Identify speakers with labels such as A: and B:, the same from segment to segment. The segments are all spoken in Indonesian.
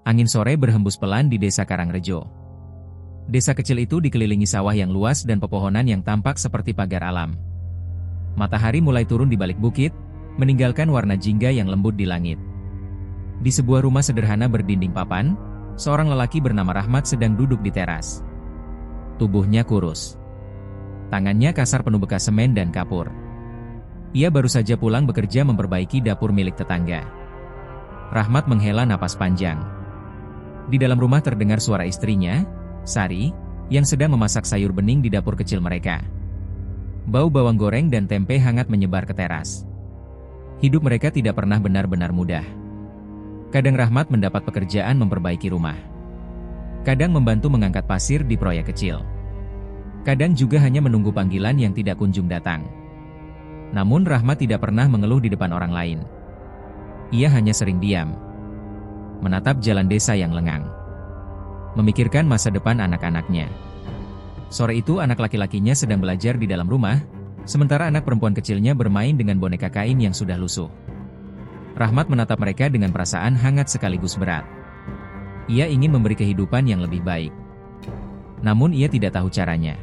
A: Angin sore berhembus pelan di desa Karangrejo. Desa kecil itu dikelilingi sawah yang luas dan pepohonan yang tampak seperti pagar alam. Matahari mulai turun di balik bukit, meninggalkan warna jingga yang lembut di langit. Di sebuah rumah sederhana berdinding papan, seorang lelaki bernama Rahmat sedang duduk di teras. Tubuhnya kurus. Tangannya kasar penuh bekas semen dan kapur. Ia baru saja pulang bekerja memperbaiki dapur milik tetangga. Rahmat menghela napas panjang. Di dalam rumah terdengar suara istrinya, Sari, yang sedang memasak sayur bening di dapur kecil mereka. Bau bawang goreng dan tempe hangat menyebar ke teras. Hidup mereka tidak pernah benar-benar mudah. Kadang Rahmat mendapat pekerjaan memperbaiki rumah. Kadang membantu mengangkat pasir di proyek kecil. Kadang juga hanya menunggu panggilan yang tidak kunjung datang. Namun Rahmat tidak pernah mengeluh di depan orang lain. Ia hanya sering diam, menatap jalan desa yang lengang, memikirkan masa depan anak-anaknya. Sore itu anak laki-lakinya sedang belajar di dalam rumah, sementara anak perempuan kecilnya bermain dengan boneka kain yang sudah lusuh. Rahmat menatap mereka dengan perasaan hangat sekaligus berat. Ia ingin memberi kehidupan yang lebih baik. Namun ia tidak tahu caranya.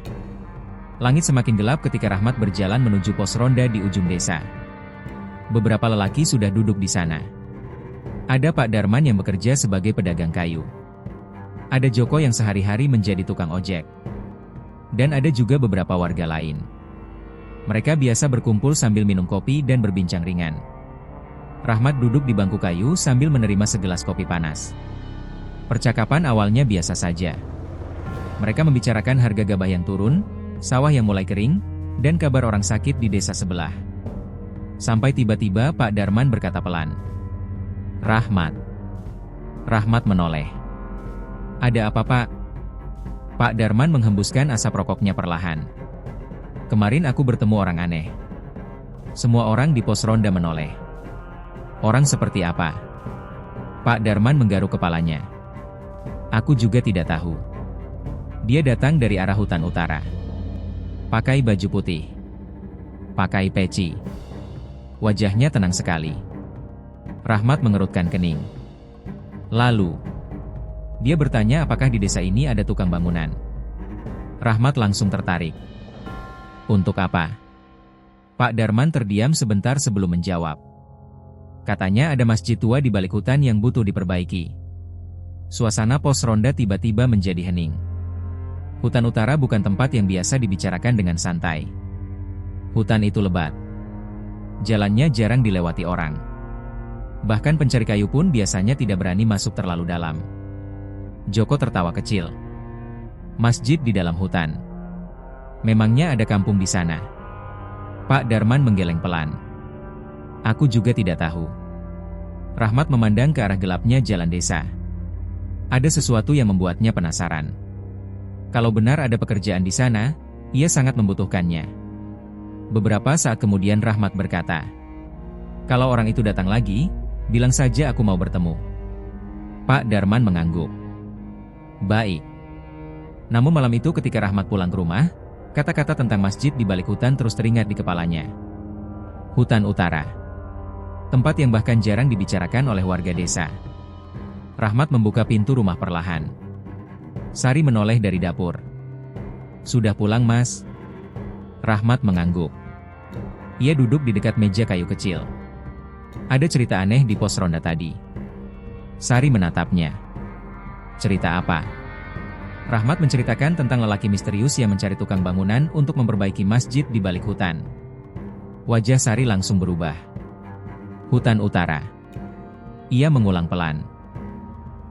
A: Langit semakin gelap ketika Rahmat berjalan menuju pos ronda di ujung desa. Beberapa lelaki sudah duduk di sana. Ada Pak Darman yang bekerja sebagai pedagang kayu. Ada Joko yang sehari-hari menjadi tukang ojek. Dan ada juga beberapa warga lain. Mereka biasa berkumpul sambil minum kopi dan berbincang ringan. Rahmat duduk di bangku kayu sambil menerima segelas kopi panas. Percakapan awalnya biasa saja. Mereka membicarakan harga gabah yang turun, sawah yang mulai kering, dan kabar orang sakit di desa sebelah. Sampai tiba-tiba Pak Darman berkata pelan, "Rahmat." Rahmat menoleh. "Ada apa, Pak?" Pak Darman menghembuskan asap rokoknya perlahan. "Kemarin aku bertemu orang aneh." Semua orang di pos ronda menoleh. "Orang seperti apa?" Pak Darman menggaruk kepalanya. "Aku juga tidak tahu. Dia datang dari arah hutan utara. Pakai baju putih. Pakai peci. Wajahnya tenang sekali." Rahmat mengerutkan kening. Lalu, dia bertanya apakah di desa ini ada tukang bangunan. Rahmat langsung tertarik. "Untuk apa?" Pak Darman terdiam sebentar sebelum menjawab. Katanya ada masjid tua di balik hutan yang butuh diperbaiki. Suasana pos ronda tiba-tiba menjadi hening. Hutan utara bukan tempat yang biasa dibicarakan dengan santai. Hutan itu lebat. Jalannya jarang dilewati orang. Bahkan pencari kayu pun biasanya tidak berani masuk terlalu dalam. Joko tertawa kecil. "Masjid di dalam hutan. Memangnya ada kampung di sana?" Pak Darman menggeleng pelan. "Aku juga tidak tahu." Rahmat memandang ke arah gelapnya jalan desa. Ada sesuatu yang membuatnya penasaran. Kalau benar ada pekerjaan di sana, ia sangat membutuhkannya. Beberapa saat kemudian Rahmat berkata, "Kalau orang itu datang lagi, bilang saja aku mau bertemu." Pak Darman mengangguk. "Baik." Namun malam itu ketika Rahmat pulang ke rumah, kata-kata tentang masjid di balik hutan terus teringat di kepalanya. Hutan utara. Tempat yang bahkan jarang dibicarakan oleh warga desa. Rahmat membuka pintu rumah perlahan. Sari menoleh dari dapur. "Sudah pulang, Mas?" Rahmat mengangguk. Ia duduk di dekat meja kayu kecil. "Ada cerita aneh di pos ronda tadi." Sari menatapnya. "Cerita apa?" Rahmat menceritakan tentang lelaki misterius yang mencari tukang bangunan untuk memperbaiki masjid di balik hutan. Wajah Sari langsung berubah. "Hutan utara." Ia mengulang pelan.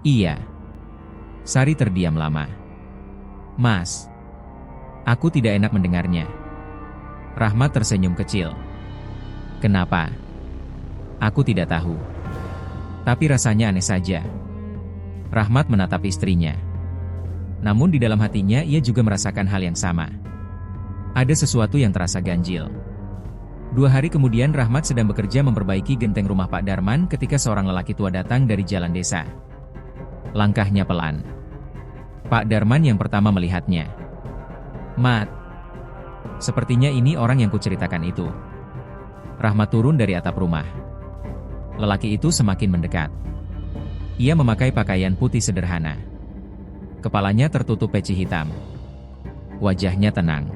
A: "Iya." Sari terdiam lama. "Mas, aku tidak enak mendengarnya." Rahmat tersenyum kecil. "Kenapa?" "Aku tidak tahu. Tapi rasanya aneh saja." Rahmat menatap istrinya. Namun di dalam hatinya ia juga merasakan hal yang sama. Ada sesuatu yang terasa ganjil. 2 hari kemudian Rahmat sedang bekerja memperbaiki genteng rumah Pak Darman ketika seorang lelaki tua datang dari jalan desa. Langkahnya pelan. Pak Darman yang pertama melihatnya. "Mat, sepertinya ini orang yang kuceritakan itu." Rahmat turun dari atap rumah. Lelaki itu semakin mendekat. Ia memakai pakaian putih sederhana. Kepalanya tertutup peci hitam. Wajahnya tenang.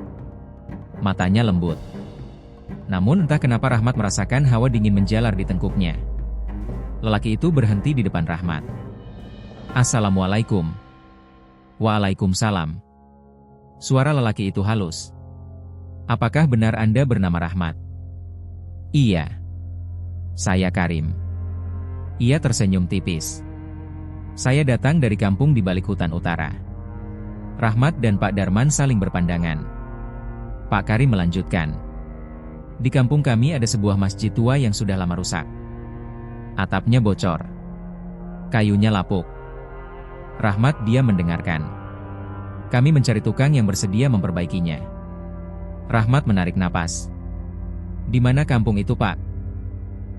A: Matanya lembut. Namun entah kenapa Rahmat merasakan hawa dingin menjalar di tengkuknya. Lelaki itu berhenti di depan Rahmat. "Assalamualaikum." "Waalaikumsalam." Suara lelaki itu halus. "Apakah benar Anda bernama Rahmat?" "Iya. Saya Karim." Ia tersenyum tipis. "Saya datang dari kampung di balik hutan utara." Rahmat dan Pak Darman saling berpandangan. Pak Karim melanjutkan. "Di kampung kami ada sebuah masjid tua yang sudah lama rusak. Atapnya bocor. Kayunya lapuk." Rahmat diam mendengarkan. "Kami mencari tukang yang bersedia memperbaikinya." Rahmat menarik napas. "Di mana kampung itu, Pak?"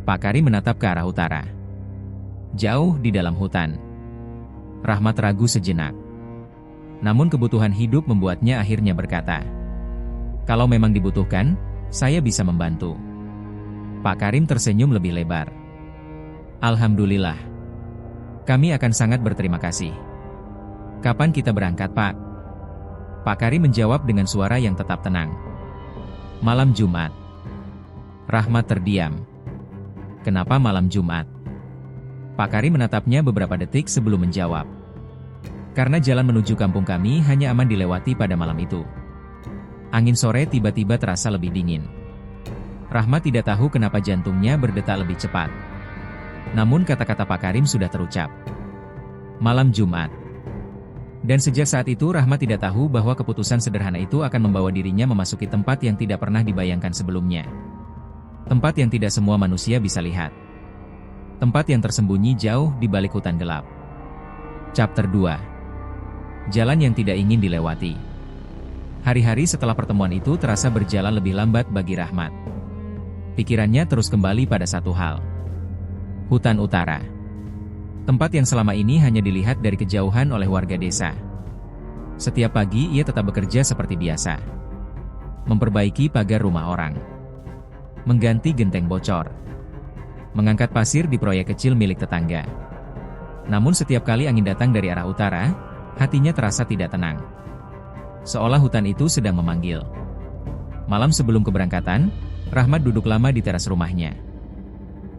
A: Pak Karim menatap ke arah utara. "Jauh di dalam hutan." Rahmat ragu sejenak. Namun kebutuhan hidup membuatnya akhirnya berkata, "Kalau memang dibutuhkan, saya bisa membantu." Pak Karim tersenyum lebih lebar. "Alhamdulillah. Kami akan sangat berterima kasih." "Kapan kita berangkat, Pak?" Pak Karim menjawab dengan suara yang tetap tenang. "Malam Jumat." Rahmat terdiam. "Kenapa malam Jumat?" Pak Karim menatapnya beberapa detik sebelum menjawab. "Karena jalan menuju kampung kami hanya aman dilewati pada malam itu." Angin sore tiba-tiba terasa lebih dingin. Rahmat tidak tahu kenapa jantungnya berdetak lebih cepat. Namun kata-kata Pak Karim sudah terucap. Malam Jumat. Dan sejak saat itu Rahmat tidak tahu bahwa keputusan sederhana itu akan membawa dirinya memasuki tempat yang tidak pernah dibayangkan sebelumnya. Tempat yang tidak semua manusia bisa lihat. Tempat yang tersembunyi jauh di balik hutan gelap. Chapter 2. Jalan yang tidak ingin dilewati. Hari-hari setelah pertemuan itu terasa berjalan lebih lambat bagi Rahmat. Pikirannya terus kembali pada satu hal. Hutan utara. Tempat yang selama ini hanya dilihat dari kejauhan oleh warga desa. Setiap pagi ia tetap bekerja seperti biasa. Memperbaiki pagar rumah orang. Mengganti genteng bocor. Mengangkat pasir di proyek kecil milik tetangga. Namun setiap kali angin datang dari arah utara, hatinya terasa tidak tenang. Seolah hutan itu sedang memanggil. Malam sebelum keberangkatan, Rahmat duduk lama di teras rumahnya.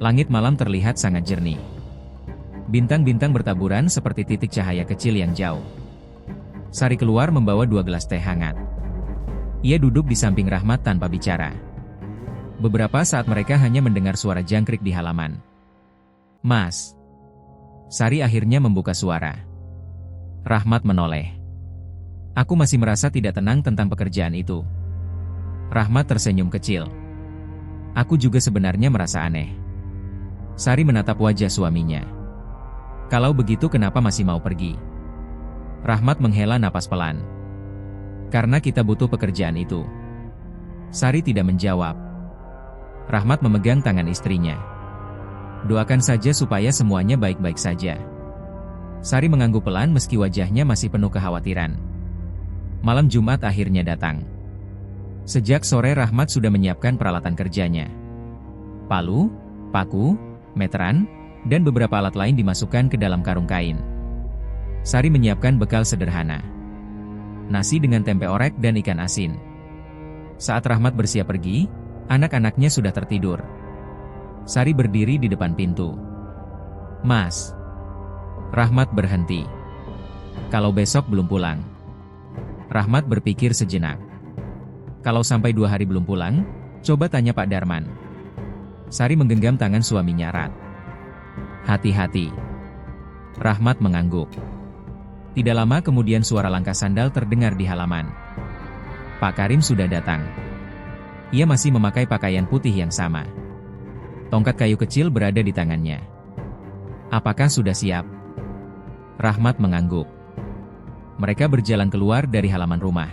A: Langit malam terlihat sangat jernih. Bintang-bintang bertaburan seperti titik cahaya kecil yang jauh. Sari keluar membawa 2 gelas teh hangat. Ia duduk di samping Rahmat tanpa bicara. Beberapa saat mereka hanya mendengar suara jangkrik di halaman. "Mas." Sari akhirnya membuka suara. Rahmat menoleh. "Aku masih merasa tidak tenang tentang pekerjaan itu." Rahmat tersenyum kecil. "Aku juga sebenarnya merasa aneh." Sari menatap wajah suaminya. "Kalau begitu kenapa masih mau pergi?" Rahmat menghela napas pelan. "Karena kita butuh pekerjaan itu." Sari tidak menjawab. Rahmat memegang tangan istrinya. "Doakan saja supaya semuanya baik-baik saja." Sari mengangguk pelan meski wajahnya masih penuh kekhawatiran. Malam Jumat akhirnya datang. Sejak sore Rahmat sudah menyiapkan peralatan kerjanya. Palu, paku, meteran, dan beberapa alat lain dimasukkan ke dalam karung kain. Sari menyiapkan bekal sederhana. Nasi dengan tempe orek dan ikan asin. Saat Rahmat bersiap pergi, anak-anaknya sudah tertidur. Sari berdiri di depan pintu. "Mas." Rahmat berhenti. "Kalau besok belum pulang?" Rahmat berpikir sejenak. "Kalau sampai 2 hari belum pulang, coba tanya Pak Darman." Sari menggenggam tangan suaminya erat. "Hati-hati." Rahmat mengangguk. Tidak lama kemudian suara langkah sandal terdengar di halaman. Pak Karim sudah datang. Ia masih memakai pakaian putih yang sama. Tongkat kayu kecil berada di tangannya. "Apakah sudah siap?" Rahmat mengangguk. Mereka berjalan keluar dari halaman rumah.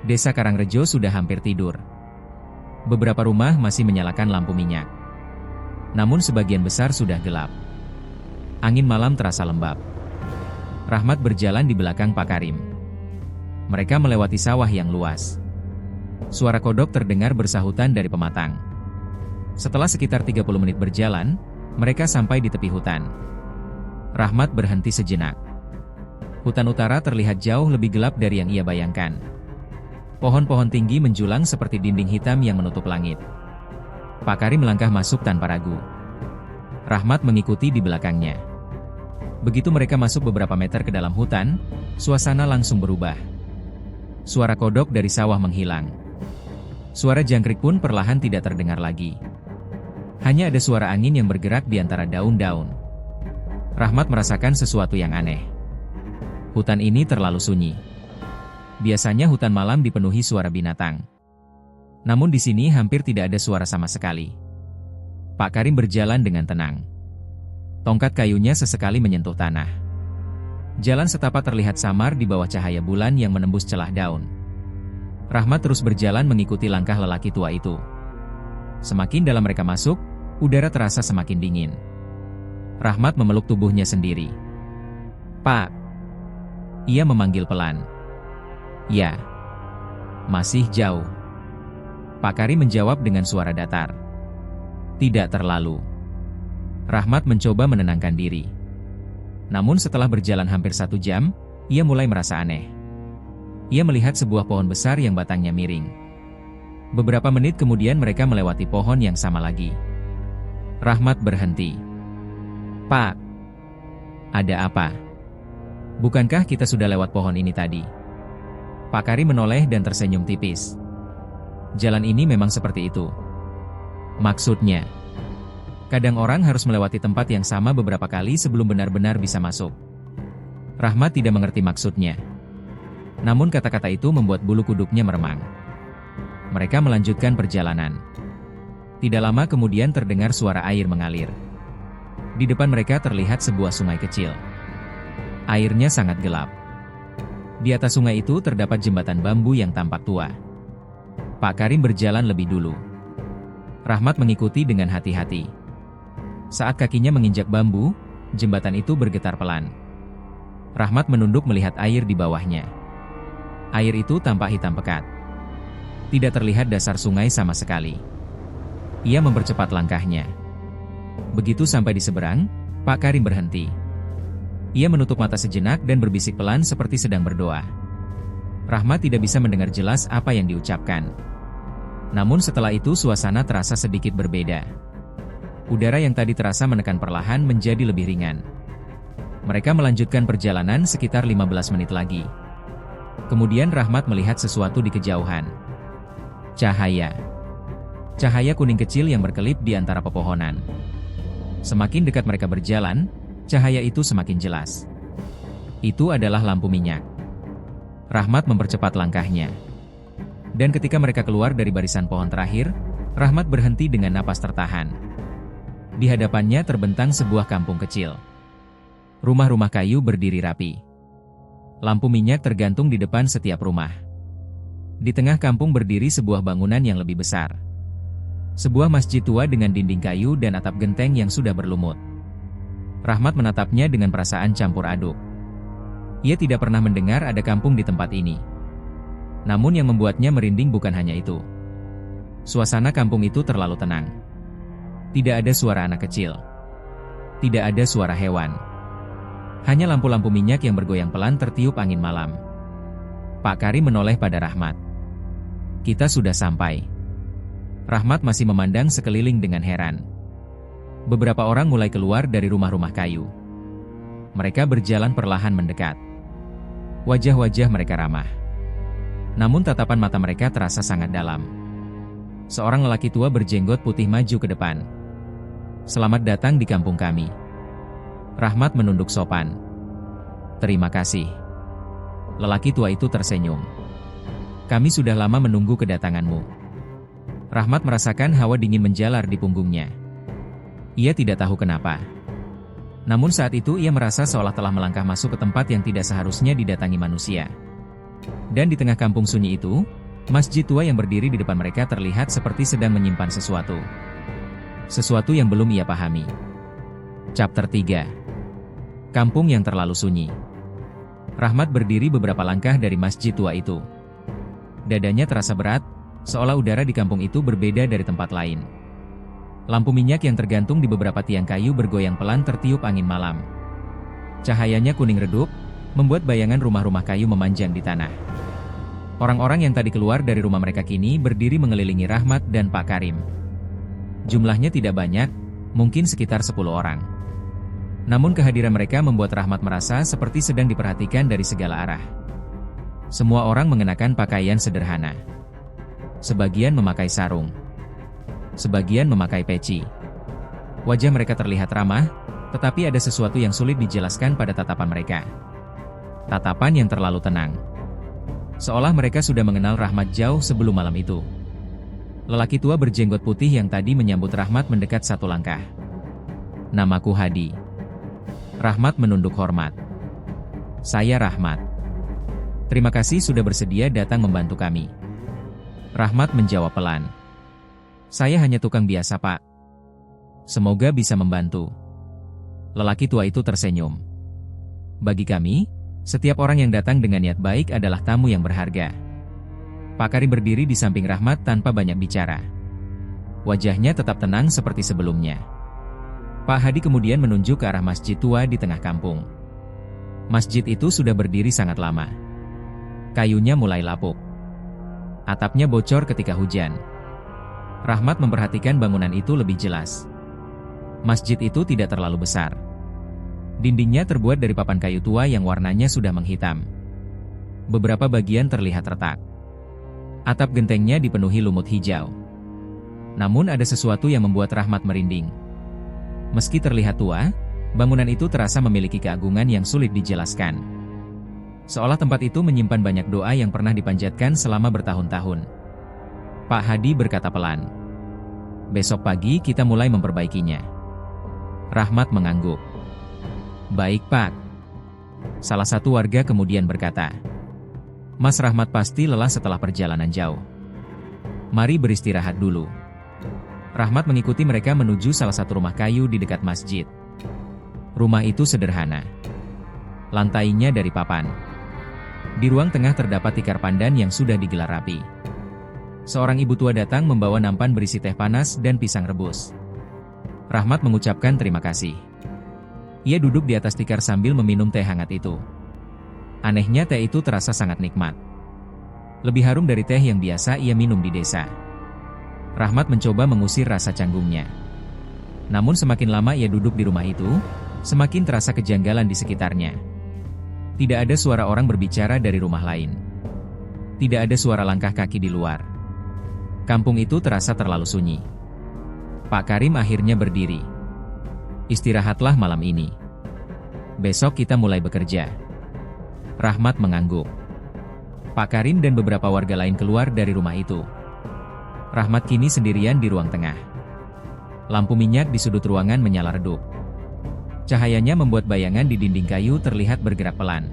A: Desa Karangrejo sudah hampir tidur. Beberapa rumah masih menyalakan lampu minyak. Namun sebagian besar sudah gelap. Angin malam terasa lembab. Rahmat berjalan di belakang Pak Karim. Mereka melewati sawah yang luas. Suara kodok terdengar bersahutan dari pematang. Setelah sekitar 30 menit berjalan, mereka sampai di tepi hutan. Rahmat berhenti sejenak. Hutan utara terlihat jauh lebih gelap dari yang ia bayangkan. Pohon-pohon tinggi menjulang seperti dinding hitam yang menutup langit. Pak Karim melangkah masuk tanpa ragu. Rahmat mengikuti di belakangnya. Begitu mereka masuk beberapa meter ke dalam hutan, suasana langsung berubah. Suara kodok dari sawah menghilang. Suara jangkrik pun perlahan tidak terdengar lagi. Hanya ada suara angin yang bergerak di antara daun-daun. Rahmat merasakan sesuatu yang aneh. Hutan ini terlalu sunyi. Biasanya hutan malam dipenuhi suara binatang. Namun di sini hampir tidak ada suara sama sekali. Pak Karim berjalan dengan tenang. Tongkat kayunya sesekali menyentuh tanah. Jalan setapak terlihat samar di bawah cahaya bulan yang menembus celah daun. Rahmat terus berjalan mengikuti langkah lelaki tua itu. Semakin dalam mereka masuk, udara terasa semakin dingin. Rahmat memeluk tubuhnya sendiri. "Pak." Ia memanggil pelan. "Ya." "Masih jauh." Pak Karim menjawab dengan suara datar. "Tidak terlalu." Rahmat mencoba menenangkan diri. Namun setelah berjalan hampir 1 jam, ia mulai merasa aneh. Ia melihat sebuah pohon besar yang batangnya miring. Beberapa menit kemudian mereka melewati pohon yang sama lagi. Rahmat berhenti. "Pak, ada apa? Bukankah kita sudah lewat pohon ini tadi?" Pak Karim menoleh dan tersenyum tipis. "Jalan ini memang seperti itu." "Maksudnya?" "Kadang orang harus melewati tempat yang sama beberapa kali sebelum benar-benar bisa masuk." Rahmat tidak mengerti maksudnya. Namun kata-kata itu membuat bulu kuduknya meremang. Mereka melanjutkan perjalanan. Tidak lama kemudian terdengar suara air mengalir. Di depan mereka terlihat sebuah sungai kecil. Airnya sangat gelap. Di atas sungai itu terdapat jembatan bambu yang tampak tua. Pak Karim berjalan lebih dulu. Rahmat mengikuti dengan hati-hati. Saat kakinya menginjak bambu, jembatan itu bergetar pelan. Rahmat menunduk melihat air di bawahnya. Air itu tampak hitam pekat. Tidak terlihat dasar sungai sama sekali. Ia mempercepat langkahnya. Begitu sampai di seberang, Pak Karim berhenti. Ia menutup mata sejenak dan berbisik pelan seperti sedang berdoa. Rahmat tidak bisa mendengar jelas apa yang diucapkan. Namun setelah itu suasana terasa sedikit berbeda. Udara yang tadi terasa menekan perlahan menjadi lebih ringan. Mereka melanjutkan perjalanan sekitar 15 menit lagi. Kemudian Rahmat melihat sesuatu di kejauhan. Cahaya. Cahaya kuning kecil yang berkelip di antara pepohonan. Semakin dekat mereka berjalan, cahaya itu semakin jelas. Itu adalah lampu minyak. Rahmat mempercepat langkahnya. Dan ketika mereka keluar dari barisan pohon terakhir, Rahmat berhenti dengan napas tertahan. Di hadapannya terbentang sebuah kampung kecil. Rumah-rumah kayu berdiri rapi. Lampu minyak tergantung di depan setiap rumah. Di tengah kampung berdiri sebuah bangunan yang lebih besar. Sebuah masjid tua dengan dinding kayu dan atap genteng yang sudah berlumut. Rahmat menatapnya dengan perasaan campur aduk. Ia tidak pernah mendengar ada kampung di tempat ini. Namun yang membuatnya merinding bukan hanya itu. Suasana kampung itu terlalu tenang. Tidak ada suara anak kecil. Tidak ada suara hewan. Hanya lampu-lampu minyak yang bergoyang pelan tertiup angin malam. Pak Karim menoleh pada Rahmat. "Kita sudah sampai." Rahmat masih memandang sekeliling dengan heran. Beberapa orang mulai keluar dari rumah-rumah kayu. Mereka berjalan perlahan mendekat. Wajah-wajah mereka ramah. Namun tatapan mata mereka terasa sangat dalam. Seorang lelaki tua berjenggot putih maju ke depan. "Selamat datang di kampung kami." Rahmat menunduk sopan. "Terima kasih." Lelaki tua itu tersenyum. "Kami sudah lama menunggu kedatanganmu." Rahmat merasakan hawa dingin menjalar di punggungnya. Ia tidak tahu kenapa. Namun saat itu ia merasa seolah telah melangkah masuk ke tempat yang tidak seharusnya didatangi manusia. Dan di tengah kampung sunyi itu, masjid tua yang berdiri di depan mereka terlihat seperti sedang menyimpan sesuatu. Sesuatu yang belum ia pahami. Chapter 3. Kampung yang terlalu sunyi. Rahmat berdiri beberapa langkah dari masjid tua itu. Dadanya terasa berat, seolah udara di kampung itu berbeda dari tempat lain. Lampu minyak yang tergantung di beberapa tiang kayu bergoyang pelan tertiup angin malam. Cahayanya kuning redup, membuat bayangan rumah-rumah kayu memanjang di tanah. Orang-orang yang tadi keluar dari rumah mereka kini berdiri mengelilingi Rahmat dan Pak Karim. Jumlahnya tidak banyak, mungkin sekitar 10 orang. Namun kehadiran mereka membuat Rahmat merasa seperti sedang diperhatikan dari segala arah. Semua orang mengenakan pakaian sederhana. Sebagian memakai sarung. Sebagian memakai peci. Wajah mereka terlihat ramah, tetapi ada sesuatu yang sulit dijelaskan pada tatapan mereka. Tatapan yang terlalu tenang. Seolah mereka sudah mengenal Rahmat jauh sebelum malam itu. Lelaki tua berjenggot putih yang tadi menyambut Rahmat mendekat 1 langkah. "Namaku Hadi." Rahmat menunduk hormat. "Saya Rahmat. Terima kasih sudah bersedia datang membantu kami." Rahmat menjawab pelan. "Saya hanya tukang biasa, Pak. Semoga bisa membantu." Lelaki tua itu tersenyum. "Bagi kami, setiap orang yang datang dengan niat baik adalah tamu yang berharga." Pak Karim berdiri di samping Rahmat tanpa banyak bicara. Wajahnya tetap tenang seperti sebelumnya. Pak Hadi kemudian menunjuk ke arah masjid tua di tengah kampung. Masjid itu sudah berdiri sangat lama. Kayunya mulai lapuk. Atapnya bocor ketika hujan. Rahmat memperhatikan bangunan itu lebih jelas. Masjid itu tidak terlalu besar. Dindingnya terbuat dari papan kayu tua yang warnanya sudah menghitam. Beberapa bagian terlihat retak. Atap gentengnya dipenuhi lumut hijau. Namun ada sesuatu yang membuat Rahmat merinding. Meski terlihat tua, bangunan itu terasa memiliki keagungan yang sulit dijelaskan. Seolah tempat itu menyimpan banyak doa yang pernah dipanjatkan selama bertahun-tahun. Pak Hadi berkata pelan. "Besok pagi kita mulai memperbaikinya." Rahmat mengangguk. "Baik, Pak." Salah satu warga kemudian berkata, "Mas Rahmat pasti lelah setelah perjalanan jauh. Mari beristirahat dulu." Rahmat mengikuti mereka menuju salah satu rumah kayu di dekat masjid. Rumah itu sederhana. Lantainya dari papan. Di ruang tengah terdapat tikar pandan yang sudah digelar rapi. Seorang ibu tua datang membawa nampan berisi teh panas dan pisang rebus. Rahmat mengucapkan terima kasih. Ia duduk di atas tikar sambil meminum teh hangat itu. Anehnya teh itu terasa sangat nikmat. Lebih harum dari teh yang biasa ia minum di desa. Rahmat mencoba mengusir rasa canggungnya. Namun semakin lama ia duduk di rumah itu, semakin terasa kejanggalan di sekitarnya. Tidak ada suara orang berbicara dari rumah lain. Tidak ada suara langkah kaki di luar. Kampung itu terasa terlalu sunyi. Pak Karim akhirnya berdiri. "Istirahatlah malam ini. Besok kita mulai bekerja." Rahmat mengangguk. Pak Karim dan beberapa warga lain keluar dari rumah itu. Rahmat kini sendirian di ruang tengah. Lampu minyak di sudut ruangan menyala redup. Cahayanya membuat bayangan di dinding kayu terlihat bergerak pelan.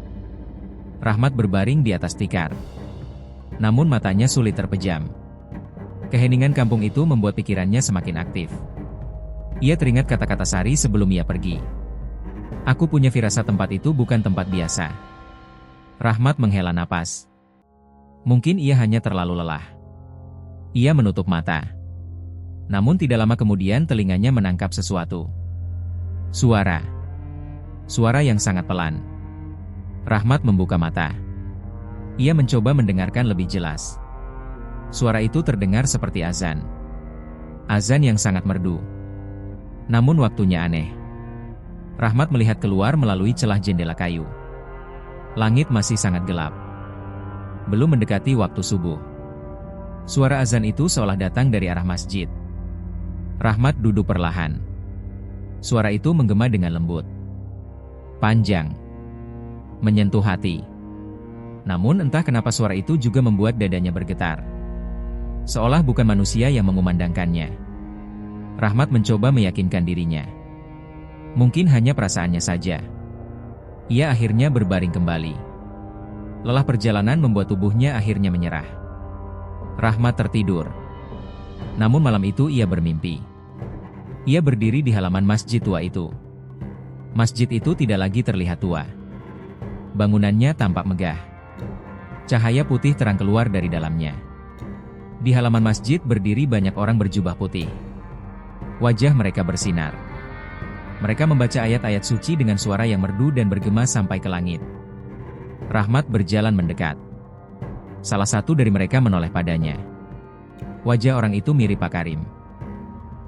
A: Rahmat berbaring di atas tikar. Namun matanya sulit terpejam. Keheningan kampung itu membuat pikirannya semakin aktif. Ia teringat kata-kata Sari sebelum ia pergi. "Aku punya firasat tempat itu bukan tempat biasa." Rahmat menghela napas. Mungkin ia hanya terlalu lelah. Ia menutup mata. Namun tidak lama kemudian telinganya menangkap sesuatu. Suara. Suara yang sangat pelan. Rahmat membuka mata. Ia mencoba mendengarkan lebih jelas. Suara itu terdengar seperti azan. Azan yang sangat merdu. Namun waktunya aneh. Rahmat melihat keluar melalui celah jendela kayu. Langit masih sangat gelap. Belum mendekati waktu subuh. Suara azan itu seolah datang dari arah masjid. Rahmat duduk perlahan. Suara itu menggema dengan lembut. Panjang. Menyentuh hati. Namun entah kenapa suara itu juga membuat dadanya bergetar. Seolah bukan manusia yang mengumandangkannya. Rahmat mencoba meyakinkan dirinya. Mungkin hanya perasaannya saja. Ia akhirnya berbaring kembali. Lelah perjalanan membuat tubuhnya akhirnya menyerah. Rahmat tertidur. Namun malam itu ia bermimpi. Ia berdiri di halaman masjid tua itu. Masjid itu tidak lagi terlihat tua. Bangunannya tampak megah. Cahaya putih terang keluar dari dalamnya. Di halaman masjid berdiri banyak orang berjubah putih. Wajah mereka bersinar. Mereka membaca ayat-ayat suci dengan suara yang merdu dan bergema sampai ke langit. Rahmat berjalan mendekat. Salah satu dari mereka menoleh padanya. Wajah orang itu mirip Pak Karim,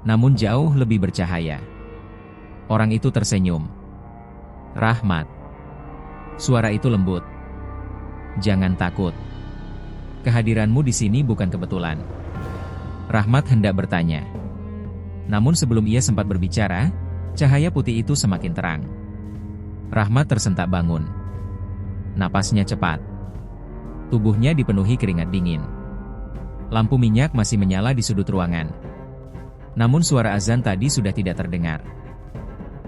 A: namun jauh lebih bercahaya. Orang itu tersenyum. "Rahmat." Suara itu lembut. "Jangan takut. Kehadiranmu di sini bukan kebetulan." Rahmat hendak bertanya. Namun sebelum ia sempat berbicara, cahaya putih itu semakin terang. Rahmat tersentak bangun. Napasnya cepat. Tubuhnya dipenuhi keringat dingin. Lampu minyak masih menyala di sudut ruangan. Namun suara azan tadi sudah tidak terdengar.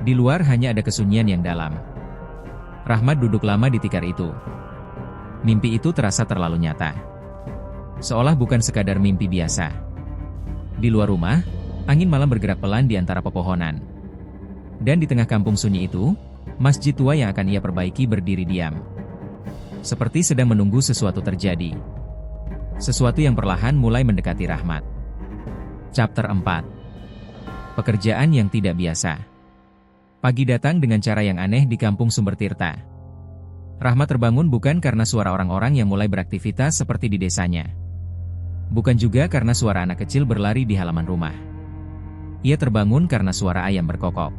A: Di luar hanya ada kesunyian yang dalam. Rahmat duduk lama di tikar itu. Mimpi itu terasa terlalu nyata. Seolah bukan sekadar mimpi biasa. Di luar rumah, angin malam bergerak pelan di antara pepohonan. Dan di tengah kampung sunyi itu, masjid tua yang akan ia perbaiki berdiri diam. Seperti sedang menunggu sesuatu terjadi. Sesuatu yang perlahan mulai mendekati Rahmat. Chapter 4. Pekerjaan yang tidak biasa. Pagi datang dengan cara yang aneh di kampung Sumbertirta. Rahmat terbangun bukan karena suara orang-orang yang mulai beraktivitas seperti di desanya. Bukan juga karena suara anak kecil berlari di halaman rumah. Ia terbangun karena suara ayam berkokok.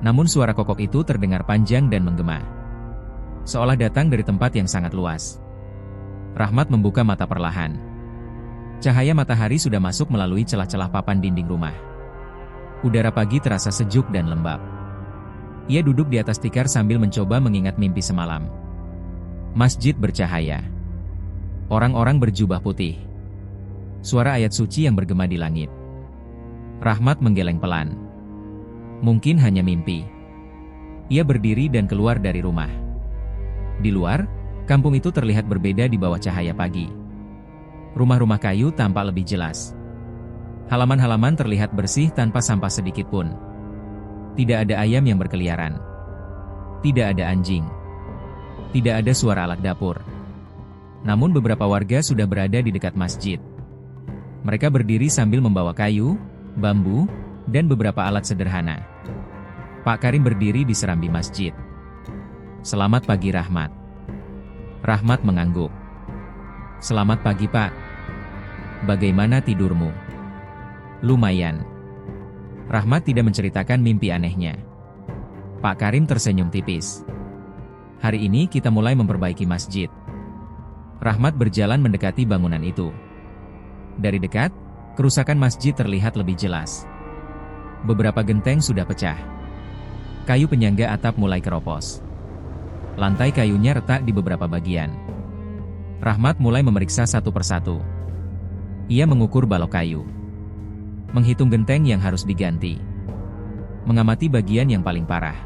A: Namun suara kokok itu terdengar panjang dan menggema. Seolah datang dari tempat yang sangat luas. Rahmat membuka mata perlahan. Cahaya matahari sudah masuk melalui celah-celah papan dinding rumah. Udara pagi terasa sejuk dan lembab. Ia duduk di atas tikar sambil mencoba mengingat mimpi semalam. Masjid bercahaya. Orang-orang berjubah putih. Suara ayat suci yang bergema di langit. Rahmat menggeleng pelan. Mungkin hanya mimpi. Ia berdiri dan keluar dari rumah. Di luar, kampung itu terlihat berbeda di bawah cahaya pagi. Rumah-rumah kayu tampak lebih jelas. Halaman-halaman terlihat bersih tanpa sampah sedikit pun. Tidak ada ayam yang berkeliaran. Tidak ada anjing. Tidak ada suara alat dapur. Namun beberapa warga sudah berada di dekat masjid. Mereka berdiri sambil membawa kayu, bambu, dan beberapa alat sederhana. Pak Karim berdiri di serambi masjid. "Selamat pagi, Rahmat." Rahmat mengangguk. "Selamat pagi, Pak. Bagaimana tidurmu?" "Lumayan." Rahmat tidak menceritakan mimpi anehnya. Pak Karim tersenyum tipis. "Hari ini kita mulai memperbaiki masjid." Rahmat berjalan mendekati bangunan itu. Dari dekat, kerusakan masjid terlihat lebih jelas. Beberapa genteng sudah pecah. Kayu penyangga atap mulai keropos. Lantai kayunya retak di beberapa bagian. Rahmat mulai memeriksa satu persatu. Ia mengukur balok kayu. Menghitung genteng yang harus diganti. Mengamati bagian yang paling parah.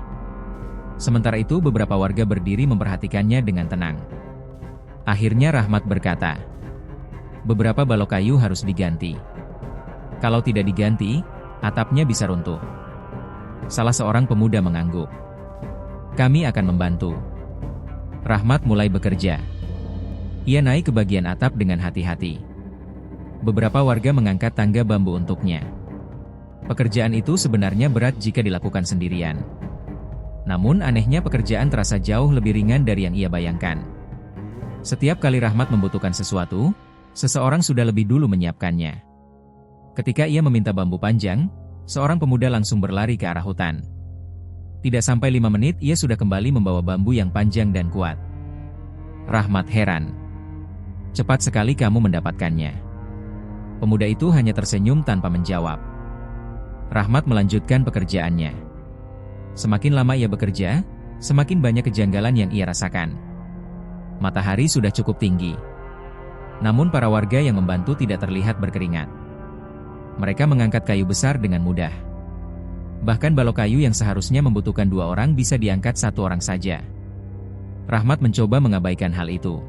A: Sementara itu beberapa warga berdiri memperhatikannya dengan tenang. Akhirnya Rahmat berkata, "Beberapa balok kayu harus diganti. Kalau tidak diganti, atapnya bisa runtuh." Salah seorang pemuda mengangguk. "Kami akan membantu." Rahmat mulai bekerja. Ia naik ke bagian atap dengan hati-hati. Beberapa warga mengangkat tangga bambu untuknya. Pekerjaan itu sebenarnya berat jika dilakukan sendirian. Namun anehnya pekerjaan terasa jauh lebih ringan dari yang ia bayangkan. Setiap kali Rahmat membutuhkan sesuatu, seseorang sudah lebih dulu menyiapkannya. Ketika ia meminta bambu panjang, seorang pemuda langsung berlari ke arah hutan. Tidak sampai 5 menit ia sudah kembali membawa bambu yang panjang dan kuat. Rahmat heran. "Cepat sekali kamu mendapatkannya." Pemuda itu hanya tersenyum tanpa menjawab. Rahmat melanjutkan pekerjaannya. Semakin lama ia bekerja, semakin banyak kejanggalan yang ia rasakan. Matahari sudah cukup tinggi. Namun para warga yang membantu tidak terlihat berkeringat. Mereka mengangkat kayu besar dengan mudah. Bahkan balok kayu yang seharusnya membutuhkan 2 orang bisa diangkat 1 orang saja. Rahmat mencoba mengabaikan hal itu.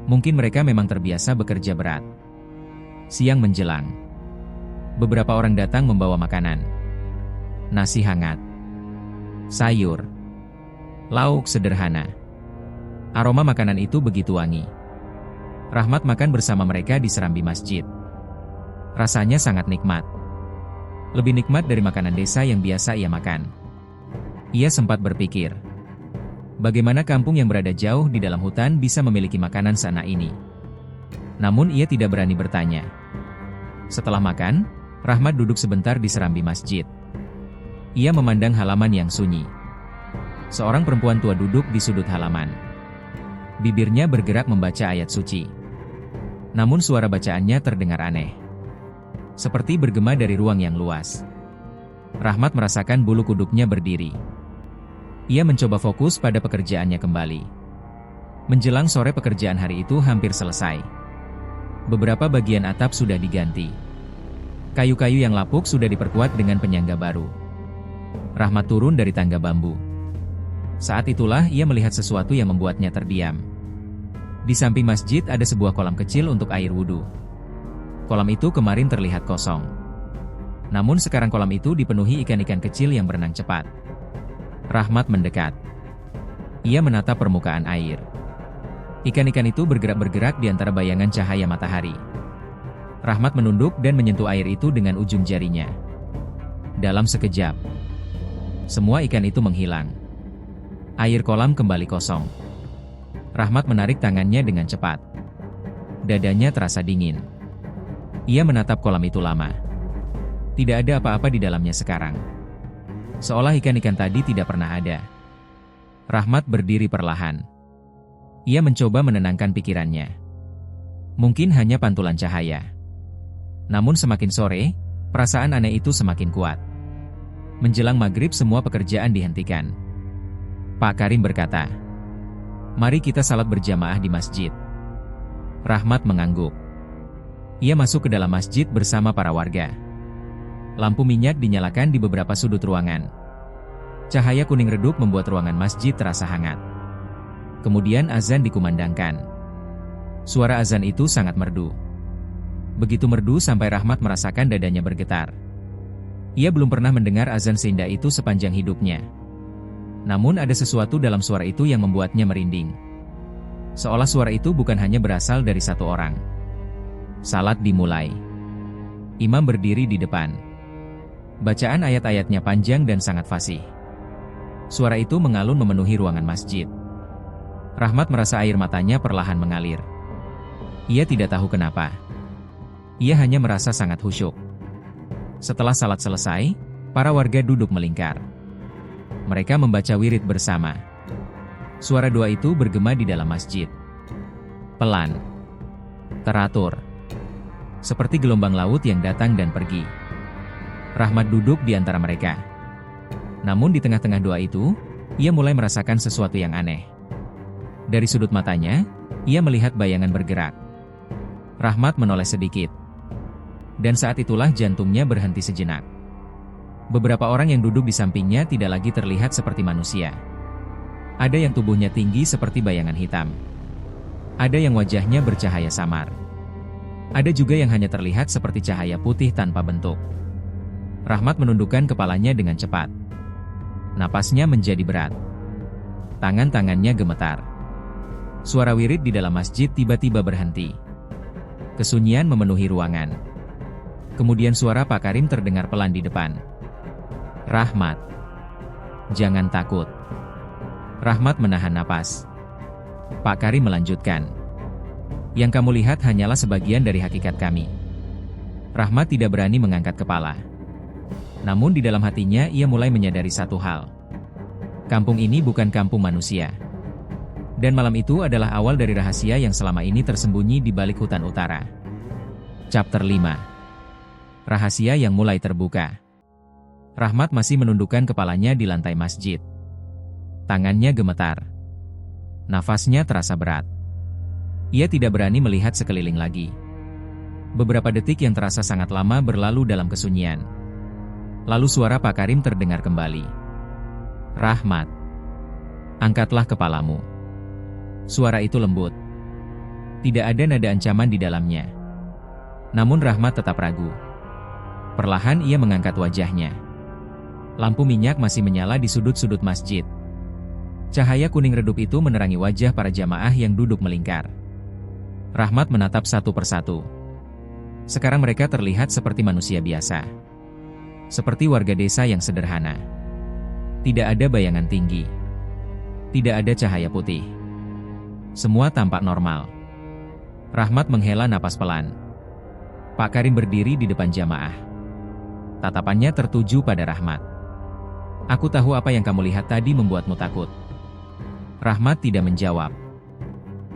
A: Mungkin mereka memang terbiasa bekerja berat. Siang menjelang. Beberapa orang datang membawa makanan. Nasi hangat. Sayur. Lauk sederhana. Aroma makanan itu begitu wangi. Rahmat makan bersama mereka di serambi masjid. Rasanya sangat nikmat. Lebih nikmat dari makanan desa yang biasa ia makan. Ia sempat berpikir, bagaimana kampung yang berada jauh di dalam hutan bisa memiliki makanan seenak ini. Namun ia tidak berani bertanya. Setelah makan, Rahmat duduk sebentar di serambi masjid. Ia memandang halaman yang sunyi. Seorang perempuan tua duduk di sudut halaman. Bibirnya bergerak membaca ayat suci. Namun suara bacaannya terdengar aneh. Seperti bergema dari ruang yang luas. Rahmat merasakan bulu kuduknya berdiri. Ia mencoba fokus pada pekerjaannya kembali. Menjelang sore pekerjaan hari itu hampir selesai. Beberapa bagian atap sudah diganti. Kayu-kayu yang lapuk sudah diperkuat dengan penyangga baru. Rahmat turun dari tangga bambu. Saat itulah ia melihat sesuatu yang membuatnya terdiam. Di samping masjid ada sebuah kolam kecil untuk air wudhu. Kolam itu kemarin terlihat kosong. Namun sekarang kolam itu dipenuhi ikan-ikan kecil yang berenang cepat. Rahmat mendekat. Ia menatap permukaan air. Ikan-ikan itu bergerak-bergerak di antara bayangan cahaya matahari. Rahmat menunduk dan menyentuh air itu dengan ujung jarinya. Dalam sekejap, semua ikan itu menghilang. Air kolam kembali kosong. Rahmat menarik tangannya dengan cepat. Dadanya terasa dingin. Ia menatap kolam itu lama. Tidak ada apa-apa di dalamnya sekarang. Seolah ikan-ikan tadi tidak pernah ada. Rahmat berdiri perlahan. Ia mencoba menenangkan pikirannya. Mungkin hanya pantulan cahaya. Namun semakin sore, perasaan aneh itu semakin kuat. Menjelang maghrib semua pekerjaan dihentikan. Pak Karim berkata, "Mari kita salat berjamaah di masjid." Rahmat mengangguk. Ia masuk ke dalam masjid bersama para warga. Lampu minyak dinyalakan di beberapa sudut ruangan. Cahaya kuning redup membuat ruangan masjid terasa hangat. Kemudian azan dikumandangkan. Suara azan itu sangat merdu. Begitu merdu sampai Rahmat merasakan dadanya bergetar. Ia belum pernah mendengar azan seindah itu sepanjang hidupnya. Namun ada sesuatu dalam suara itu yang membuatnya merinding. Seolah suara itu bukan hanya berasal dari satu orang. Salat dimulai. Imam berdiri di depan. Bacaan ayat-ayatnya panjang dan sangat fasih. Suara itu mengalun memenuhi ruangan masjid. Rahmat merasa air matanya perlahan mengalir. Ia tidak tahu kenapa. Ia hanya merasa sangat khusyuk. Setelah salat selesai, para warga duduk melingkar. Mereka membaca wirid bersama. Suara doa itu bergema di dalam masjid. Pelan. Teratur. Seperti gelombang laut yang datang dan pergi. Rahmat duduk di antara mereka. Namun di tengah-tengah doa itu, ia mulai merasakan sesuatu yang aneh. Dari sudut matanya, ia melihat bayangan bergerak. Rahmat menoleh sedikit. Dan saat itulah jantungnya berhenti sejenak. Beberapa orang yang duduk di sampingnya tidak lagi terlihat seperti manusia. Ada yang tubuhnya tinggi seperti bayangan hitam. Ada yang wajahnya bercahaya samar. Ada juga yang hanya terlihat seperti cahaya putih tanpa bentuk. Rahmat menundukkan kepalanya dengan cepat. Napasnya menjadi berat. Tangan-tangannya gemetar. Suara wirid di dalam masjid tiba-tiba berhenti. Kesunyian memenuhi ruangan. Kemudian suara Pak Karim terdengar pelan di depan. "Rahmat, jangan takut." Rahmat menahan napas. Pak Karim melanjutkan. "Yang kamu lihat hanyalah sebagian dari hakikat kami." Rahmat tidak berani mengangkat kepala. Namun di dalam hatinya ia mulai menyadari satu hal. Kampung ini bukan kampung manusia. Dan malam itu adalah awal dari rahasia yang selama ini tersembunyi di balik hutan utara. Chapter 5. Rahasia yang mulai terbuka. Rahmat masih menundukkan kepalanya di lantai masjid. Tangannya gemetar. Nafasnya terasa berat. Ia tidak berani melihat sekeliling lagi. Beberapa detik yang terasa sangat lama berlalu dalam kesunyian. Lalu suara Pak Karim terdengar kembali. "Rahmat, angkatlah kepalamu." Suara itu lembut. Tidak ada nada ancaman di dalamnya. Namun Rahmat tetap ragu. Perlahan ia mengangkat wajahnya. Lampu minyak masih menyala di sudut-sudut masjid. Cahaya kuning redup itu menerangi wajah para jamaah yang duduk melingkar. Rahmat menatap satu persatu. Sekarang mereka terlihat seperti manusia biasa. Seperti warga desa yang sederhana. Tidak ada bayangan tinggi. Tidak ada cahaya putih. Semua tampak normal. Rahmat menghela napas pelan. Pak Karim berdiri di depan jamaah. Tatapannya tertuju pada Rahmat. Aku tahu apa yang kamu lihat tadi membuatmu takut. Rahmat tidak menjawab.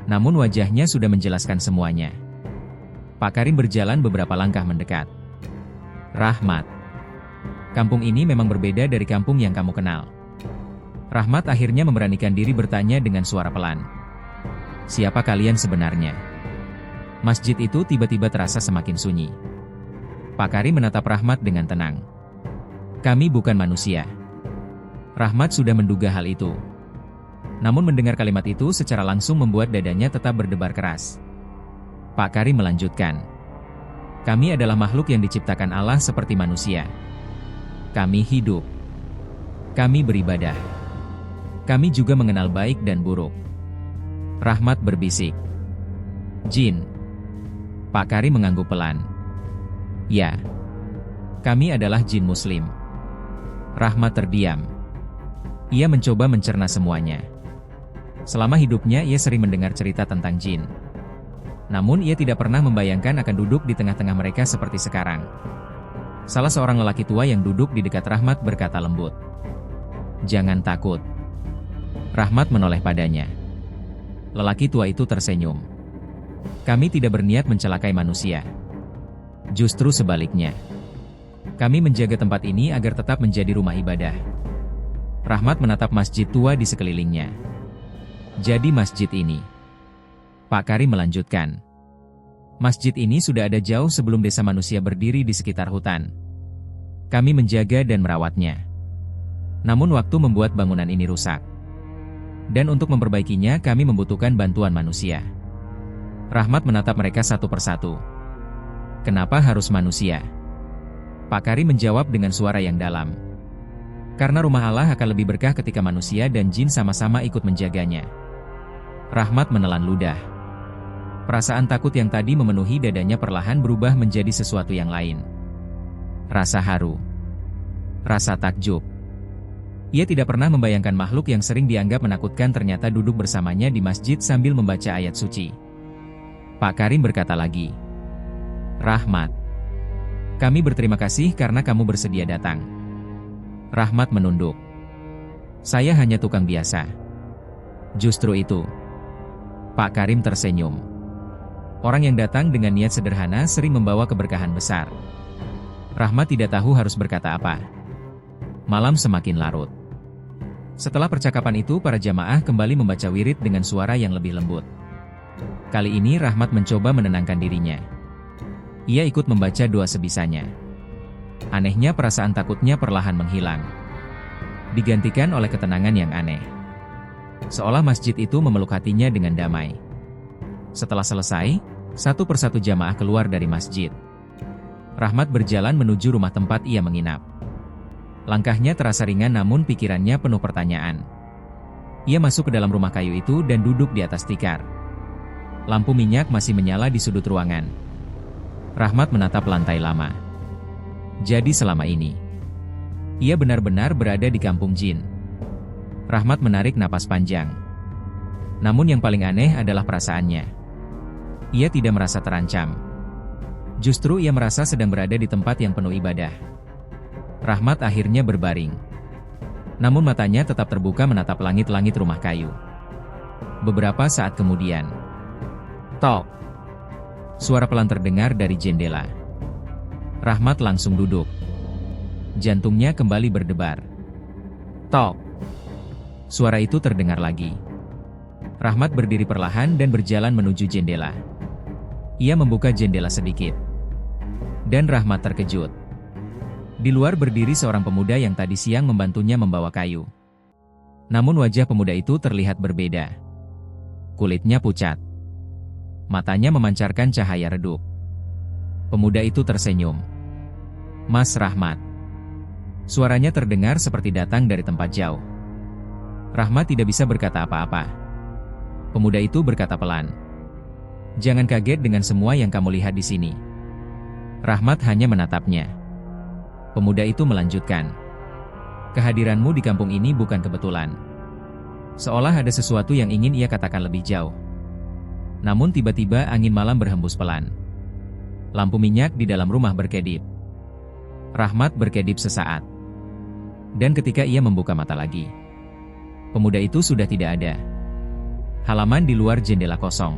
A: Namun wajahnya sudah menjelaskan semuanya. Pak Karim berjalan beberapa langkah mendekat. Rahmat. Kampung ini memang berbeda dari kampung yang kamu kenal. Rahmat akhirnya memberanikan diri bertanya dengan suara pelan. Siapa kalian sebenarnya? Masjid itu tiba-tiba terasa semakin sunyi. Pak Karim menatap Rahmat dengan tenang. Kami bukan manusia. Rahmat sudah menduga hal itu. Namun mendengar kalimat itu secara langsung membuat dadanya tetap berdebar keras. Pak Karim melanjutkan. Kami adalah makhluk yang diciptakan Allah seperti manusia. Kami hidup. Kami beribadah. Kami juga mengenal baik dan buruk. Rahmat berbisik. Jin. Pak Karim mengangguk pelan. Ya. Kami adalah jin muslim. Rahmat terdiam. Ia mencoba mencerna semuanya. Selama hidupnya ia sering mendengar cerita tentang jin. Namun ia tidak pernah membayangkan akan duduk di tengah-tengah mereka seperti sekarang. Salah seorang lelaki tua yang duduk di dekat Rahmat berkata lembut. Jangan takut. Rahmat menoleh padanya. Lelaki tua itu tersenyum. Kami tidak berniat mencelakai manusia. Justru sebaliknya. Kami menjaga tempat ini agar tetap menjadi rumah ibadah. Rahmat menatap masjid tua di sekelilingnya. Jadi masjid ini. Pak Karim melanjutkan. Masjid ini sudah ada jauh sebelum desa manusia berdiri di sekitar hutan. Kami menjaga dan merawatnya. Namun waktu membuat bangunan ini rusak. Dan untuk memperbaikinya kami membutuhkan bantuan manusia. Rahmat menatap mereka satu persatu. Kenapa harus manusia? Pak Karim menjawab dengan suara yang dalam. Karena rumah Allah akan lebih berkah ketika manusia dan jin sama-sama ikut menjaganya. Rahmat menelan ludah. Perasaan takut yang tadi memenuhi dadanya perlahan berubah menjadi sesuatu yang lain. Rasa haru. Rasa takjub. Ia tidak pernah membayangkan makhluk yang sering dianggap menakutkan ternyata duduk bersamanya di masjid sambil membaca ayat suci. Pak Karim berkata lagi. Rahmat. Kami berterima kasih karena kamu bersedia datang. Rahmat menunduk. Saya hanya tukang biasa. Justru itu. Pak Karim tersenyum. Orang yang datang dengan niat sederhana sering membawa keberkahan besar. Rahmat tidak tahu harus berkata apa. Malam semakin larut. Setelah percakapan itu para jamaah kembali membaca wirid dengan suara yang lebih lembut. Kali ini Rahmat mencoba menenangkan dirinya. Ia ikut membaca doa sebisanya. Anehnya perasaan takutnya perlahan menghilang. Digantikan oleh ketenangan yang aneh. Seolah masjid itu memeluk hatinya dengan damai. Setelah selesai, satu persatu jamaah keluar dari masjid. Rahmat berjalan menuju rumah tempat ia menginap. Langkahnya terasa ringan namun pikirannya penuh pertanyaan. Ia masuk ke dalam rumah kayu itu dan duduk di atas tikar. Lampu minyak masih menyala di sudut ruangan. Rahmat menatap lantai lama. Jadi selama ini, ia benar-benar berada di kampung jin. Rahmat menarik napas panjang. Namun yang paling aneh adalah perasaannya. Ia tidak merasa terancam. Justru ia merasa sedang berada di tempat yang penuh ibadah. Rahmat akhirnya berbaring. Namun matanya tetap terbuka menatap langit-langit rumah kayu. Beberapa saat kemudian. Tok. Suara pelan terdengar dari jendela. Rahmat langsung duduk. Jantungnya kembali berdebar. Tok. Suara itu terdengar lagi. Rahmat berdiri perlahan dan berjalan menuju jendela. Ia membuka jendela sedikit. Dan Rahmat terkejut. Di luar berdiri seorang pemuda yang tadi siang membantunya membawa kayu. Namun wajah pemuda itu terlihat berbeda. Kulitnya pucat. Matanya memancarkan cahaya redup. Pemuda itu tersenyum. Mas Rahmat. Suaranya terdengar seperti datang dari tempat jauh. Rahmat tidak bisa berkata apa-apa. Pemuda itu berkata pelan. Jangan kaget dengan semua yang kamu lihat di sini. Rahmat hanya menatapnya. Pemuda itu melanjutkan, "Kehadiranmu di kampung ini bukan kebetulan." Seolah ada sesuatu yang ingin ia katakan lebih jauh. Namun tiba-tiba angin malam berhembus pelan. Lampu minyak di dalam rumah berkedip. Rahmat berkedip sesaat. Dan ketika ia membuka mata lagi, pemuda itu sudah tidak ada. Halaman di luar jendela kosong.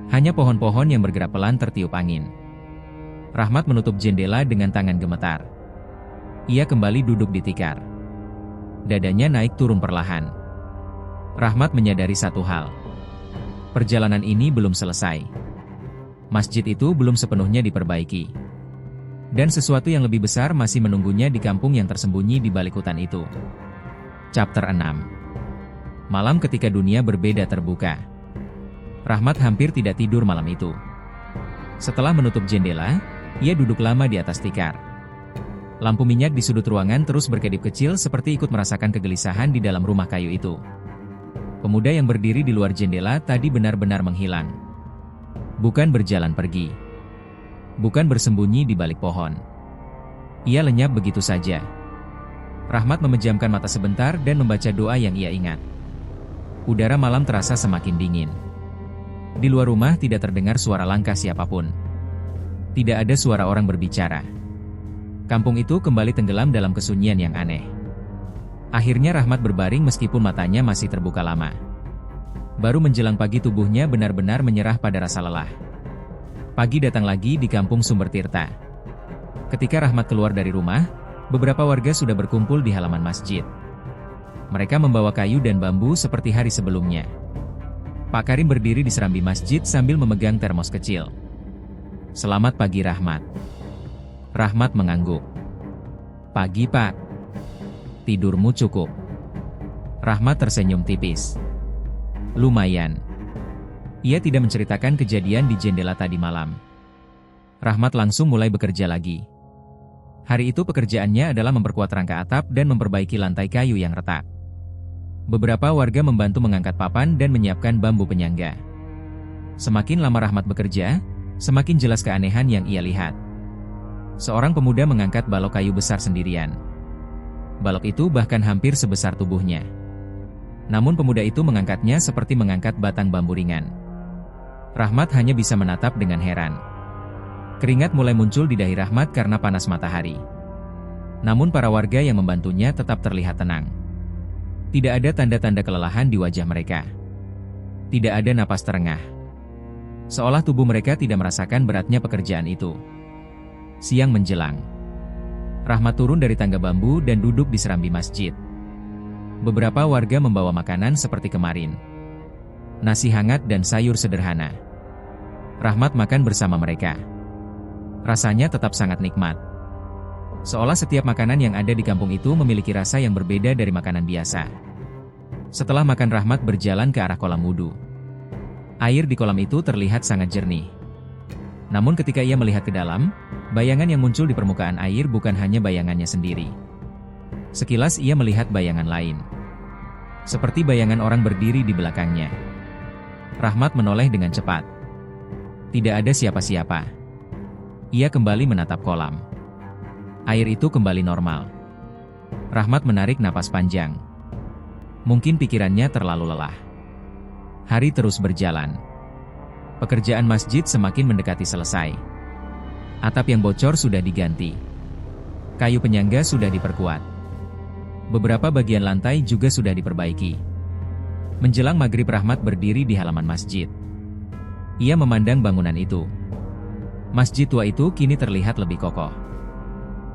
A: Hanya pohon-pohon yang bergerak pelan tertiup angin. Rahmat menutup jendela dengan tangan gemetar. Ia kembali duduk di tikar. Dadanya naik turun perlahan. Rahmat menyadari satu hal. Perjalanan ini belum selesai. Masjid itu belum sepenuhnya diperbaiki. Dan sesuatu yang lebih besar masih menunggunya di kampung yang tersembunyi di balik hutan itu. Chapter 6. Malam ketika dunia berbeda terbuka. Rahmat hampir tidak tidur malam itu. Setelah menutup jendela, ia duduk lama di atas tikar. Lampu minyak di sudut ruangan terus berkedip kecil seperti ikut merasakan kegelisahan di dalam rumah kayu itu. Pemuda yang berdiri di luar jendela tadi benar-benar menghilang. Bukan berjalan pergi. Bukan bersembunyi di balik pohon. Ia lenyap begitu saja. Rahmat memejamkan mata sebentar dan membaca doa yang ia ingat. Udara malam terasa semakin dingin. Di luar rumah tidak terdengar suara langkah siapapun. Tidak ada suara orang berbicara. Kampung itu kembali tenggelam dalam kesunyian yang aneh. Akhirnya Rahmat berbaring meskipun matanya masih terbuka lama. Baru menjelang pagi tubuhnya benar-benar menyerah pada rasa lelah. Pagi datang lagi di kampung Sumber Tirta. Ketika Rahmat keluar dari rumah, beberapa warga sudah berkumpul di halaman masjid. Mereka membawa kayu dan bambu seperti hari sebelumnya. Pak Karim berdiri di serambi masjid sambil memegang termos kecil. "Selamat pagi Rahmat." Rahmat mengangguk. "Pagi Pak. Tidurmu cukup?" Rahmat tersenyum tipis. "Lumayan." Ia tidak menceritakan kejadian di jendela tadi malam. Rahmat langsung mulai bekerja lagi. Hari itu pekerjaannya adalah memperkuat rangka atap dan memperbaiki lantai kayu yang retak. Beberapa warga membantu mengangkat papan dan menyiapkan bambu penyangga. Semakin lama Rahmat bekerja, semakin jelas keanehan yang ia lihat. Seorang pemuda mengangkat balok kayu besar sendirian. Balok itu bahkan hampir sebesar tubuhnya. Namun pemuda itu mengangkatnya seperti mengangkat batang bambu ringan. Rahmat hanya bisa menatap dengan heran. Keringat mulai muncul di dahi Rahmat karena panas matahari. Namun para warga yang membantunya tetap terlihat tenang. Tidak ada tanda-tanda kelelahan di wajah mereka. Tidak ada napas terengah. Seolah tubuh mereka tidak merasakan beratnya pekerjaan itu. Siang menjelang. Rahmat turun dari tangga bambu dan duduk di serambi masjid. Beberapa warga membawa makanan seperti kemarin. Nasi hangat dan sayur sederhana. Rahmat makan bersama mereka. Rasanya tetap sangat nikmat. Seolah setiap makanan yang ada di kampung itu memiliki rasa yang berbeda dari makanan biasa. Setelah makan Rahmat berjalan ke arah kolam wudhu. Air di kolam itu terlihat sangat jernih. Namun ketika ia melihat ke dalam, bayangan yang muncul di permukaan air bukan hanya bayangannya sendiri. Sekilas ia melihat bayangan lain. Seperti bayangan orang berdiri di belakangnya. Rahmat menoleh dengan cepat. Tidak ada siapa-siapa. Ia kembali menatap kolam. Air itu kembali normal. Rahmat menarik napas panjang. Mungkin pikirannya terlalu lelah. Hari terus berjalan. Pekerjaan masjid semakin mendekati selesai. Atap yang bocor sudah diganti. Kayu penyangga sudah diperkuat. Beberapa bagian lantai juga sudah diperbaiki. Menjelang maghrib Rahmat berdiri di halaman masjid. Ia memandang bangunan itu. Masjid tua itu kini terlihat lebih kokoh.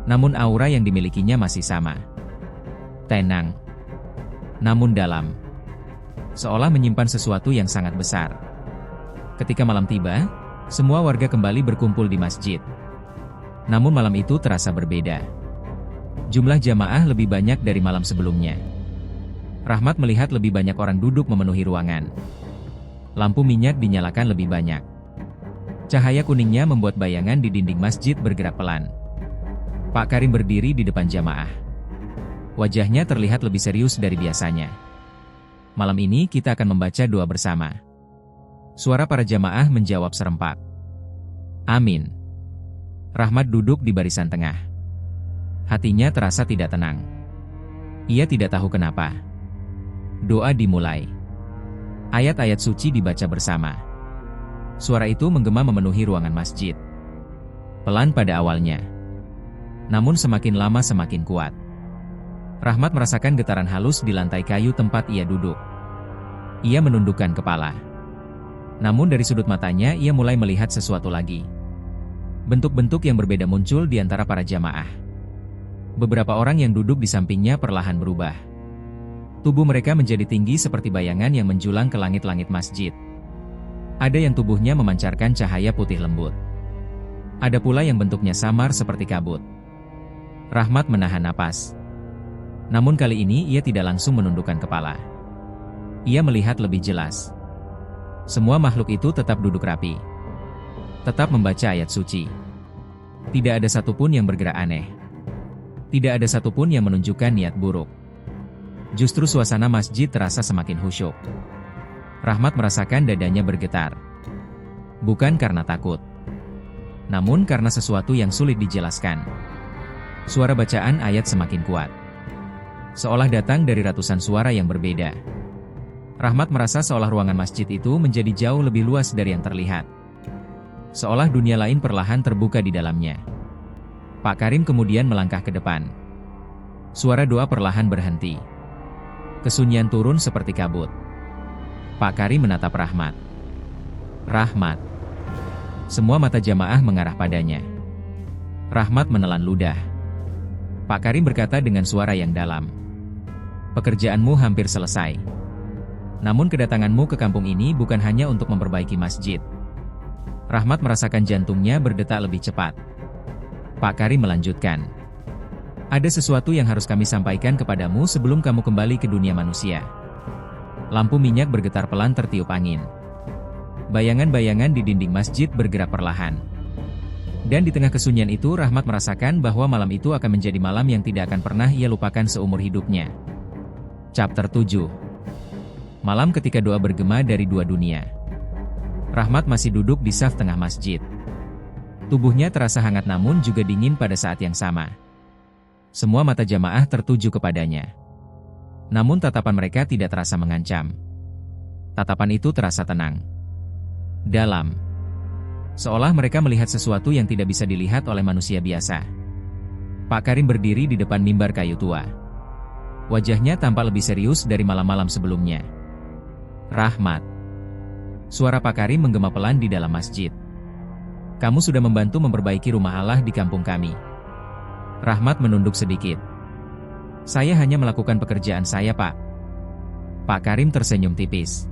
A: Namun aura yang dimilikinya masih sama. Tenang. Namun dalam. Seolah menyimpan sesuatu yang sangat besar. Ketika malam tiba, semua warga kembali berkumpul di masjid. Namun malam itu terasa berbeda. Jumlah jamaah lebih banyak dari malam sebelumnya. Rahmat melihat lebih banyak orang duduk memenuhi ruangan. Lampu minyak dinyalakan lebih banyak. Cahaya kuningnya membuat bayangan di dinding masjid bergerak pelan. Pak Karim berdiri di depan jamaah. Wajahnya terlihat lebih serius dari biasanya. Malam ini kita akan membaca doa bersama. Suara para jamaah menjawab serempak. Amin. Rahmat duduk di barisan tengah. Hatinya terasa tidak tenang. Ia tidak tahu kenapa. Doa dimulai. Ayat-ayat suci dibaca bersama. Suara itu menggema memenuhi ruangan masjid. Pelan pada awalnya. Namun semakin lama semakin kuat. Rahmat merasakan getaran halus di lantai kayu tempat ia duduk. Ia menundukkan kepala. Namun dari sudut matanya ia mulai melihat sesuatu lagi. Bentuk-bentuk yang berbeda muncul di antara para jamaah. Beberapa orang yang duduk di sampingnya perlahan berubah. Tubuh mereka menjadi tinggi seperti bayangan yang menjulang ke langit-langit masjid. Ada yang tubuhnya memancarkan cahaya putih lembut. Ada pula yang bentuknya samar seperti kabut. Rahmat menahan napas. Namun kali ini ia tidak langsung menundukkan kepala. Ia melihat lebih jelas. Semua makhluk itu tetap duduk rapi. Tetap membaca ayat suci. Tidak ada satupun yang bergerak aneh. Tidak ada satupun yang menunjukkan niat buruk. Justru suasana masjid terasa semakin khusyuk. Rahmat merasakan dadanya bergetar. Bukan karena takut. Namun karena sesuatu yang sulit dijelaskan. Suara bacaan ayat semakin kuat. Seolah datang dari ratusan suara yang berbeda. Rahmat merasa seolah ruangan masjid itu menjadi jauh lebih luas dari yang terlihat. Seolah dunia lain perlahan terbuka di dalamnya. Pak Karim kemudian melangkah ke depan. Suara doa perlahan berhenti. Kesunyian turun seperti kabut. Pak Karim menatap Rahmat. Rahmat. Semua mata jamaah mengarah padanya. Rahmat menelan ludah. Pak Karim berkata dengan suara yang dalam. Pekerjaanmu hampir selesai. Namun kedatanganmu ke kampung ini bukan hanya untuk memperbaiki masjid. Rahmat merasakan jantungnya berdetak lebih cepat. Pak Karim melanjutkan. Ada sesuatu yang harus kami sampaikan kepadamu sebelum kamu kembali ke dunia manusia. Lampu minyak bergetar pelan tertiup angin. Bayangan-bayangan di dinding masjid bergerak perlahan. Dan di tengah kesunyian itu Rahmat merasakan bahwa malam itu akan menjadi malam yang tidak akan pernah ia lupakan seumur hidupnya. Chapter 7. Malam ketika doa bergema dari dua dunia. Rahmat masih duduk di saf tengah masjid. Tubuhnya terasa hangat namun juga dingin pada saat yang sama. Semua mata jamaah tertuju kepadanya. Namun tatapan mereka tidak terasa mengancam. Tatapan itu terasa tenang. Dalam. Seolah mereka melihat sesuatu yang tidak bisa dilihat oleh manusia biasa. Pak Karim berdiri di depan mimbar kayu tua. Wajahnya tampak lebih serius dari malam-malam sebelumnya. Rahmat. Suara Pak Karim menggema pelan di dalam masjid. Kamu sudah membantu memperbaiki rumah Allah di kampung kami. Rahmat menunduk sedikit. Saya hanya melakukan pekerjaan saya, Pak. Pak Karim tersenyum tipis.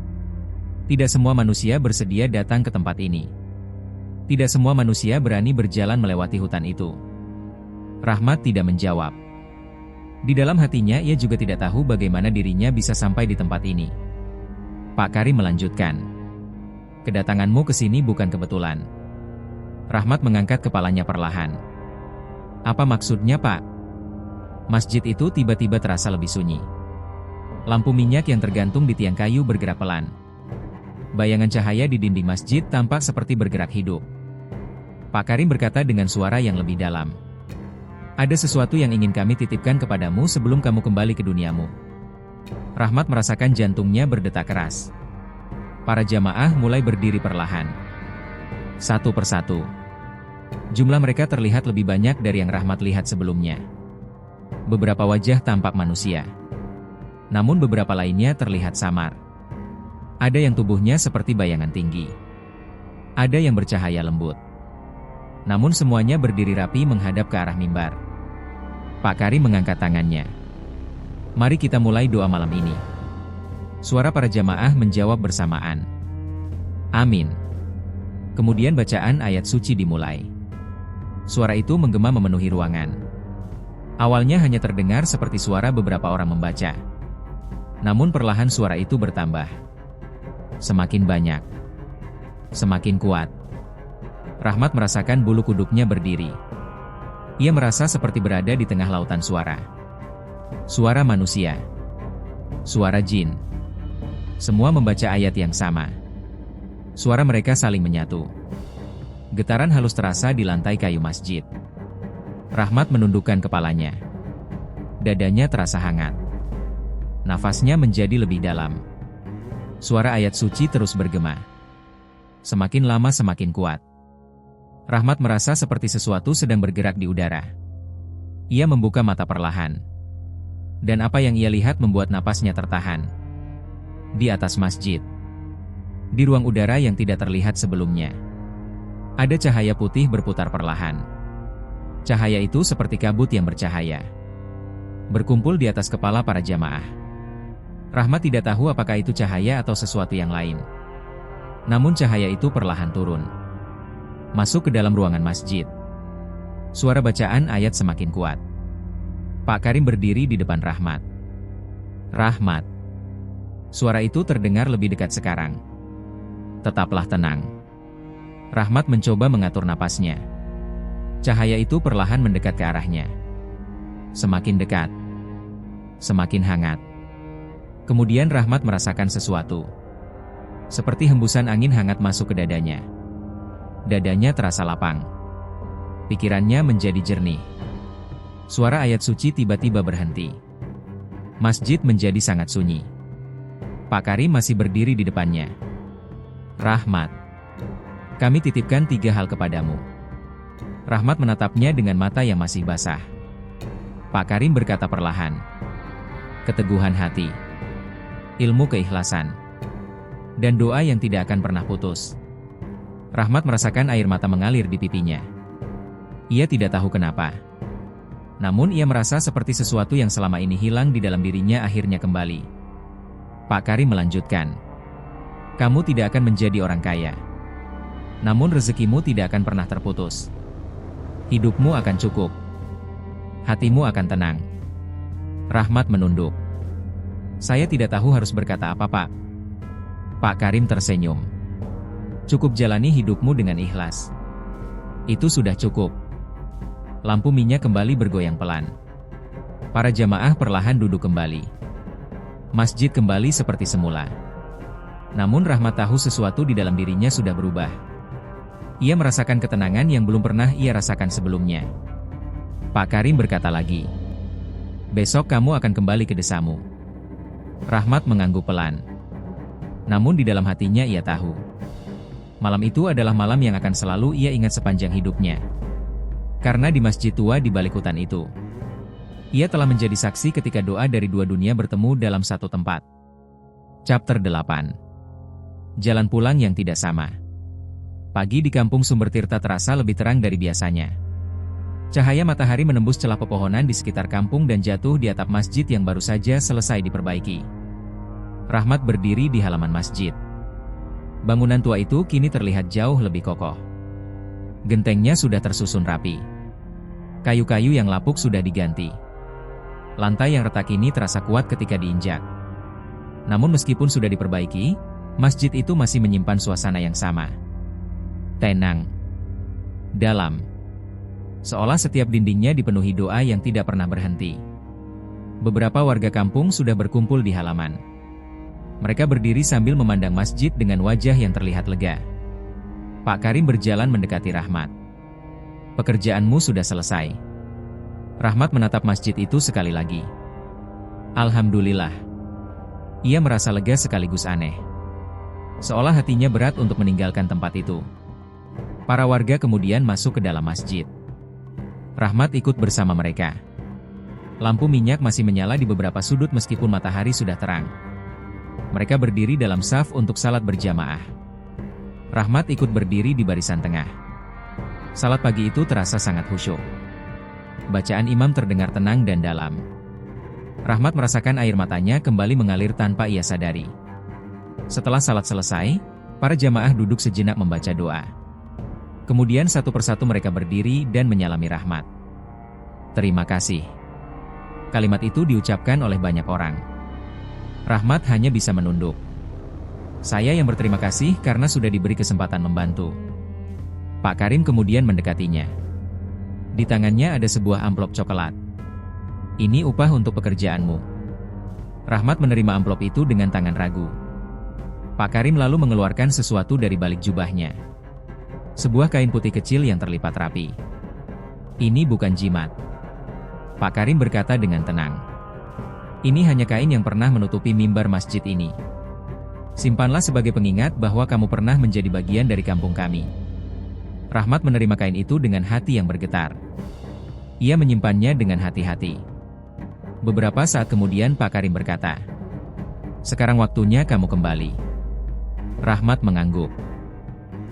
A: Tidak semua manusia bersedia datang ke tempat ini. Tidak semua manusia berani berjalan melewati hutan itu. Rahmat tidak menjawab. Di dalam hatinya ia juga tidak tahu bagaimana dirinya bisa sampai di tempat ini. Pak Karim melanjutkan. Kedatanganmu ke sini bukan kebetulan. Rahmat mengangkat kepalanya perlahan. Apa maksudnya, Pak? Masjid itu tiba-tiba terasa lebih sunyi. Lampu minyak yang tergantung di tiang kayu bergerak pelan. Bayangan cahaya di dinding masjid tampak seperti bergerak hidup. Pak Karim berkata dengan suara yang lebih dalam. Ada sesuatu yang ingin kami titipkan kepadamu sebelum kamu kembali ke duniamu. Rahmat merasakan jantungnya berdetak keras. Para jamaah mulai berdiri perlahan. Satu persatu. Jumlah mereka terlihat lebih banyak dari yang Rahmat lihat sebelumnya. Beberapa wajah tampak manusia. Namun beberapa lainnya terlihat samar. Ada yang tubuhnya seperti bayangan tinggi. Ada yang bercahaya lembut. Namun semuanya berdiri rapi menghadap ke arah mimbar. Pak Karim mengangkat tangannya. Mari kita mulai doa malam ini. Suara para jamaah menjawab bersamaan. Amin. Kemudian bacaan ayat suci dimulai. Suara itu menggema memenuhi ruangan. Awalnya hanya terdengar seperti suara beberapa orang membaca. Namun perlahan suara itu bertambah. Semakin banyak. Semakin kuat. Rahmat merasakan bulu kuduknya berdiri. Ia merasa seperti berada di tengah lautan suara. Suara manusia. Suara jin. Semua membaca ayat yang sama. Suara mereka saling menyatu. Getaran halus terasa di lantai kayu masjid. Rahmat menundukkan kepalanya. Dadanya terasa hangat. Nafasnya menjadi lebih dalam. Suara ayat suci terus bergema. Semakin lama semakin kuat. Rahmat merasa seperti sesuatu sedang bergerak di udara. Ia membuka mata perlahan. Dan apa yang ia lihat membuat napasnya tertahan. Di atas masjid. Di ruang udara yang tidak terlihat sebelumnya. Ada cahaya putih berputar perlahan. Cahaya itu seperti kabut yang bercahaya. Berkumpul di atas kepala para jamaah. Rahmat tidak tahu apakah itu cahaya atau sesuatu yang lain. Namun cahaya itu perlahan turun. Masuk ke dalam ruangan masjid. Suara bacaan ayat semakin kuat. Pak Karim berdiri di depan Rahmat. Rahmat. Suara itu terdengar lebih dekat sekarang. Tetaplah tenang. Rahmat mencoba mengatur napasnya. Cahaya itu perlahan mendekat ke arahnya. Semakin dekat. Semakin hangat. Kemudian Rahmat merasakan sesuatu. Seperti hembusan angin hangat masuk ke dadanya. Dadanya terasa lapang. Pikirannya menjadi jernih. Suara ayat suci tiba-tiba berhenti. Masjid menjadi sangat sunyi. Pak Karim masih berdiri di depannya. Rahmat. Kami titipkan 3 hal kepadamu. Rahmat menatapnya dengan mata yang masih basah. Pak Karim berkata perlahan. Keteguhan hati. Ilmu keikhlasan. Dan doa yang tidak akan pernah putus. Rahmat merasakan air mata mengalir di pipinya. Ia tidak tahu kenapa. Namun ia merasa seperti sesuatu yang selama ini hilang di dalam dirinya akhirnya kembali. Pak Karim melanjutkan. Kamu tidak akan menjadi orang kaya. Namun rezekimu tidak akan pernah terputus. Hidupmu akan cukup. Hatimu akan tenang. Rahmat menunduk. Saya tidak tahu harus berkata apa, Pak. Pak Karim tersenyum. Cukup jalani hidupmu dengan ikhlas. Itu sudah cukup. Lampu minyak kembali bergoyang pelan. Para jamaah perlahan duduk kembali. Masjid kembali seperti semula. Namun Rahmat tahu sesuatu di dalam dirinya sudah berubah. Ia merasakan ketenangan yang belum pernah ia rasakan sebelumnya. Pak Karim berkata lagi. Besok kamu akan kembali ke desamu. Rahmat mengangguk pelan. Namun di dalam hatinya ia tahu. Malam itu adalah malam yang akan selalu ia ingat sepanjang hidupnya. Karena di masjid tua di balik hutan itu, ia telah menjadi saksi ketika doa dari 2 dunia bertemu dalam satu tempat. Chapter 8. Jalan pulang yang tidak sama. Pagi di kampung Sumbertirta terasa lebih terang dari biasanya. Cahaya matahari menembus celah pepohonan di sekitar kampung dan jatuh di atap masjid yang baru saja selesai diperbaiki. Rahmat berdiri di halaman masjid. Bangunan tua itu kini terlihat jauh lebih kokoh. Gentengnya sudah tersusun rapi. Kayu-kayu yang lapuk sudah diganti. Lantai yang retak ini terasa kuat ketika diinjak. Namun meskipun sudah diperbaiki, masjid itu masih menyimpan suasana yang sama. Tenang. Dalam. Seolah setiap dindingnya dipenuhi doa yang tidak pernah berhenti. Beberapa warga kampung sudah berkumpul di halaman. Mereka berdiri sambil memandang masjid dengan wajah yang terlihat lega. Pak Karim berjalan mendekati Rahmat. Pekerjaanmu sudah selesai. Rahmat menatap masjid itu sekali lagi. Alhamdulillah. Ia merasa lega sekaligus aneh. Seolah hatinya berat untuk meninggalkan tempat itu. Para warga kemudian masuk ke dalam masjid. Rahmat ikut bersama mereka. Lampu minyak masih menyala di beberapa sudut meskipun matahari sudah terang. Mereka berdiri dalam saf untuk salat berjamaah. Rahmat ikut berdiri di barisan tengah. Salat pagi itu terasa sangat khusyuk. Bacaan imam terdengar tenang dan dalam. Rahmat merasakan air matanya kembali mengalir tanpa ia sadari. Setelah salat selesai, para jamaah duduk sejenak membaca doa. Kemudian satu persatu mereka berdiri dan menyalami Rahmat. Terima kasih. Kalimat itu diucapkan oleh banyak orang. Rahmat hanya bisa menunduk. Saya yang berterima kasih karena sudah diberi kesempatan membantu. Pak Karim kemudian mendekatinya. Di tangannya ada sebuah amplop coklat. Ini upah untuk pekerjaanmu. Rahmat menerima amplop itu dengan tangan ragu. Pak Karim lalu mengeluarkan sesuatu dari balik jubahnya. Sebuah kain putih kecil yang terlipat rapi. Ini bukan jimat. Pak Karim berkata dengan tenang. Ini hanya kain yang pernah menutupi mimbar masjid ini. Simpanlah sebagai pengingat bahwa kamu pernah menjadi bagian dari kampung kami. Rahmat menerima kain itu dengan hati yang bergetar. Ia menyimpannya dengan hati-hati. Beberapa saat kemudian Pak Karim berkata, "Sekarang waktunya kamu kembali." Rahmat mengangguk.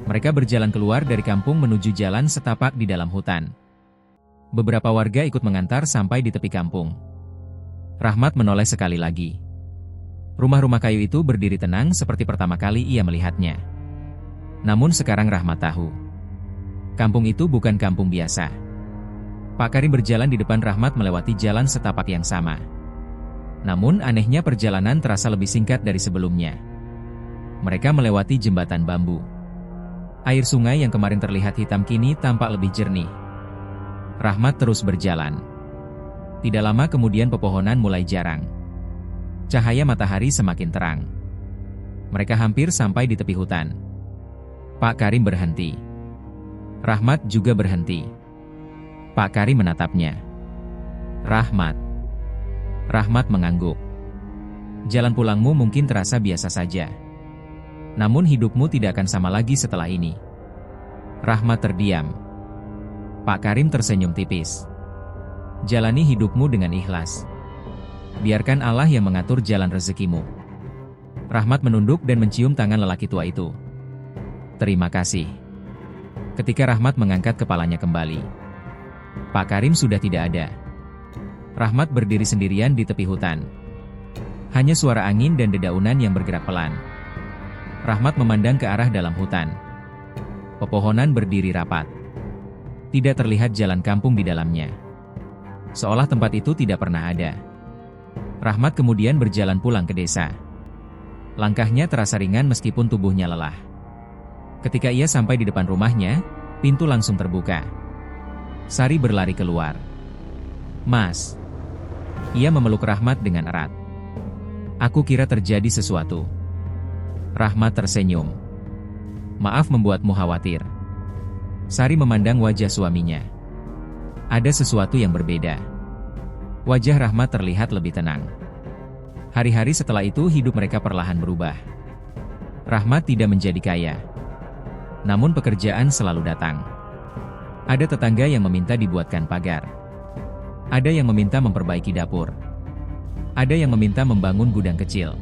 A: Mereka berjalan keluar dari kampung menuju jalan setapak di dalam hutan. Beberapa warga ikut mengantar sampai di tepi kampung. Rahmat menoleh sekali lagi. Rumah-rumah kayu itu berdiri tenang seperti pertama kali ia melihatnya. Namun sekarang Rahmat tahu, kampung itu bukan kampung biasa. Pak Karim berjalan di depan Rahmat melewati jalan setapak yang sama. Namun anehnya perjalanan terasa lebih singkat dari sebelumnya. Mereka melewati jembatan bambu. Air sungai yang kemarin terlihat hitam kini tampak lebih jernih. Rahmat terus berjalan. Tidak lama kemudian pepohonan mulai jarang. Cahaya matahari semakin terang. Mereka hampir sampai di tepi hutan. Pak Karim berhenti. Rahmat juga berhenti. Pak Karim menatapnya. "Rahmat." Rahmat mengangguk. "Jalan pulangmu mungkin terasa biasa saja. Namun hidupmu tidak akan sama lagi setelah ini." Rahmat terdiam. Pak Karim tersenyum tipis. "Jalani hidupmu dengan ikhlas. Biarkan Allah yang mengatur jalan rezekimu." Rahmat menunduk dan mencium tangan lelaki tua itu. "Terima kasih." Ketika Rahmat mengangkat kepalanya kembali, Pak Karim sudah tidak ada. Rahmat berdiri sendirian di tepi hutan. Hanya suara angin dan dedaunan yang bergerak pelan. Rahmat memandang ke arah dalam hutan. Pepohonan berdiri rapat. Tidak terlihat jalan kampung di dalamnya. Seolah tempat itu tidak pernah ada. Rahmat kemudian berjalan pulang ke desa. Langkahnya terasa ringan meskipun tubuhnya lelah. Ketika ia sampai di depan rumahnya, pintu langsung terbuka. Sari berlari keluar. "Mas." Ia memeluk Rahmat dengan erat. "Aku kira terjadi sesuatu." Rahmat tersenyum. "Maaf membuatmu khawatir." Sari memandang wajah suaminya. Ada sesuatu yang berbeda. Wajah Rahmat terlihat lebih tenang. Hari-hari setelah itu hidup mereka perlahan berubah. Rahmat tidak menjadi kaya. Namun pekerjaan selalu datang. Ada tetangga yang meminta dibuatkan pagar. Ada yang meminta memperbaiki dapur. Ada yang meminta membangun gudang kecil.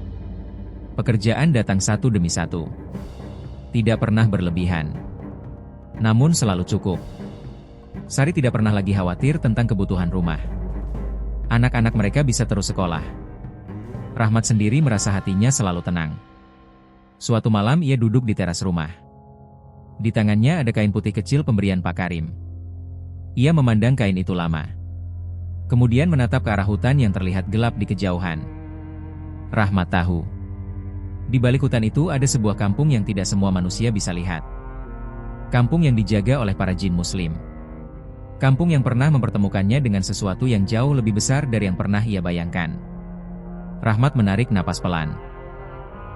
A: Pekerjaan datang satu demi satu. Tidak pernah berlebihan. Namun selalu cukup. Sari tidak pernah lagi khawatir tentang kebutuhan rumah. Anak-anak mereka bisa terus sekolah. Rahmat sendiri merasa hatinya selalu tenang. Suatu malam ia duduk di teras rumah. Di tangannya ada kain putih kecil pemberian Pak Karim. Ia memandang kain itu lama. Kemudian menatap ke arah hutan yang terlihat gelap di kejauhan. Rahmat tahu. Di balik hutan itu ada sebuah kampung yang tidak semua manusia bisa lihat. Kampung yang dijaga oleh para jin muslim. Kampung yang pernah mempertemukannya dengan sesuatu yang jauh lebih besar dari yang pernah ia bayangkan. Rahmat menarik napas pelan.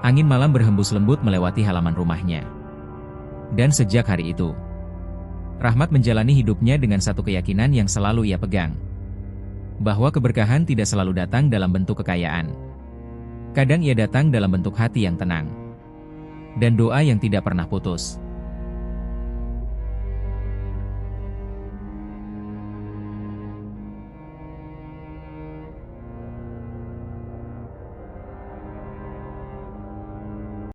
A: Angin malam berhembus lembut melewati halaman rumahnya. Dan sejak hari itu, Rahmat menjalani hidupnya dengan satu keyakinan yang selalu ia pegang. Bahwa keberkahan tidak selalu datang dalam bentuk kekayaan. Kadang ia datang dalam bentuk hati yang tenang. Dan doa yang tidak pernah putus.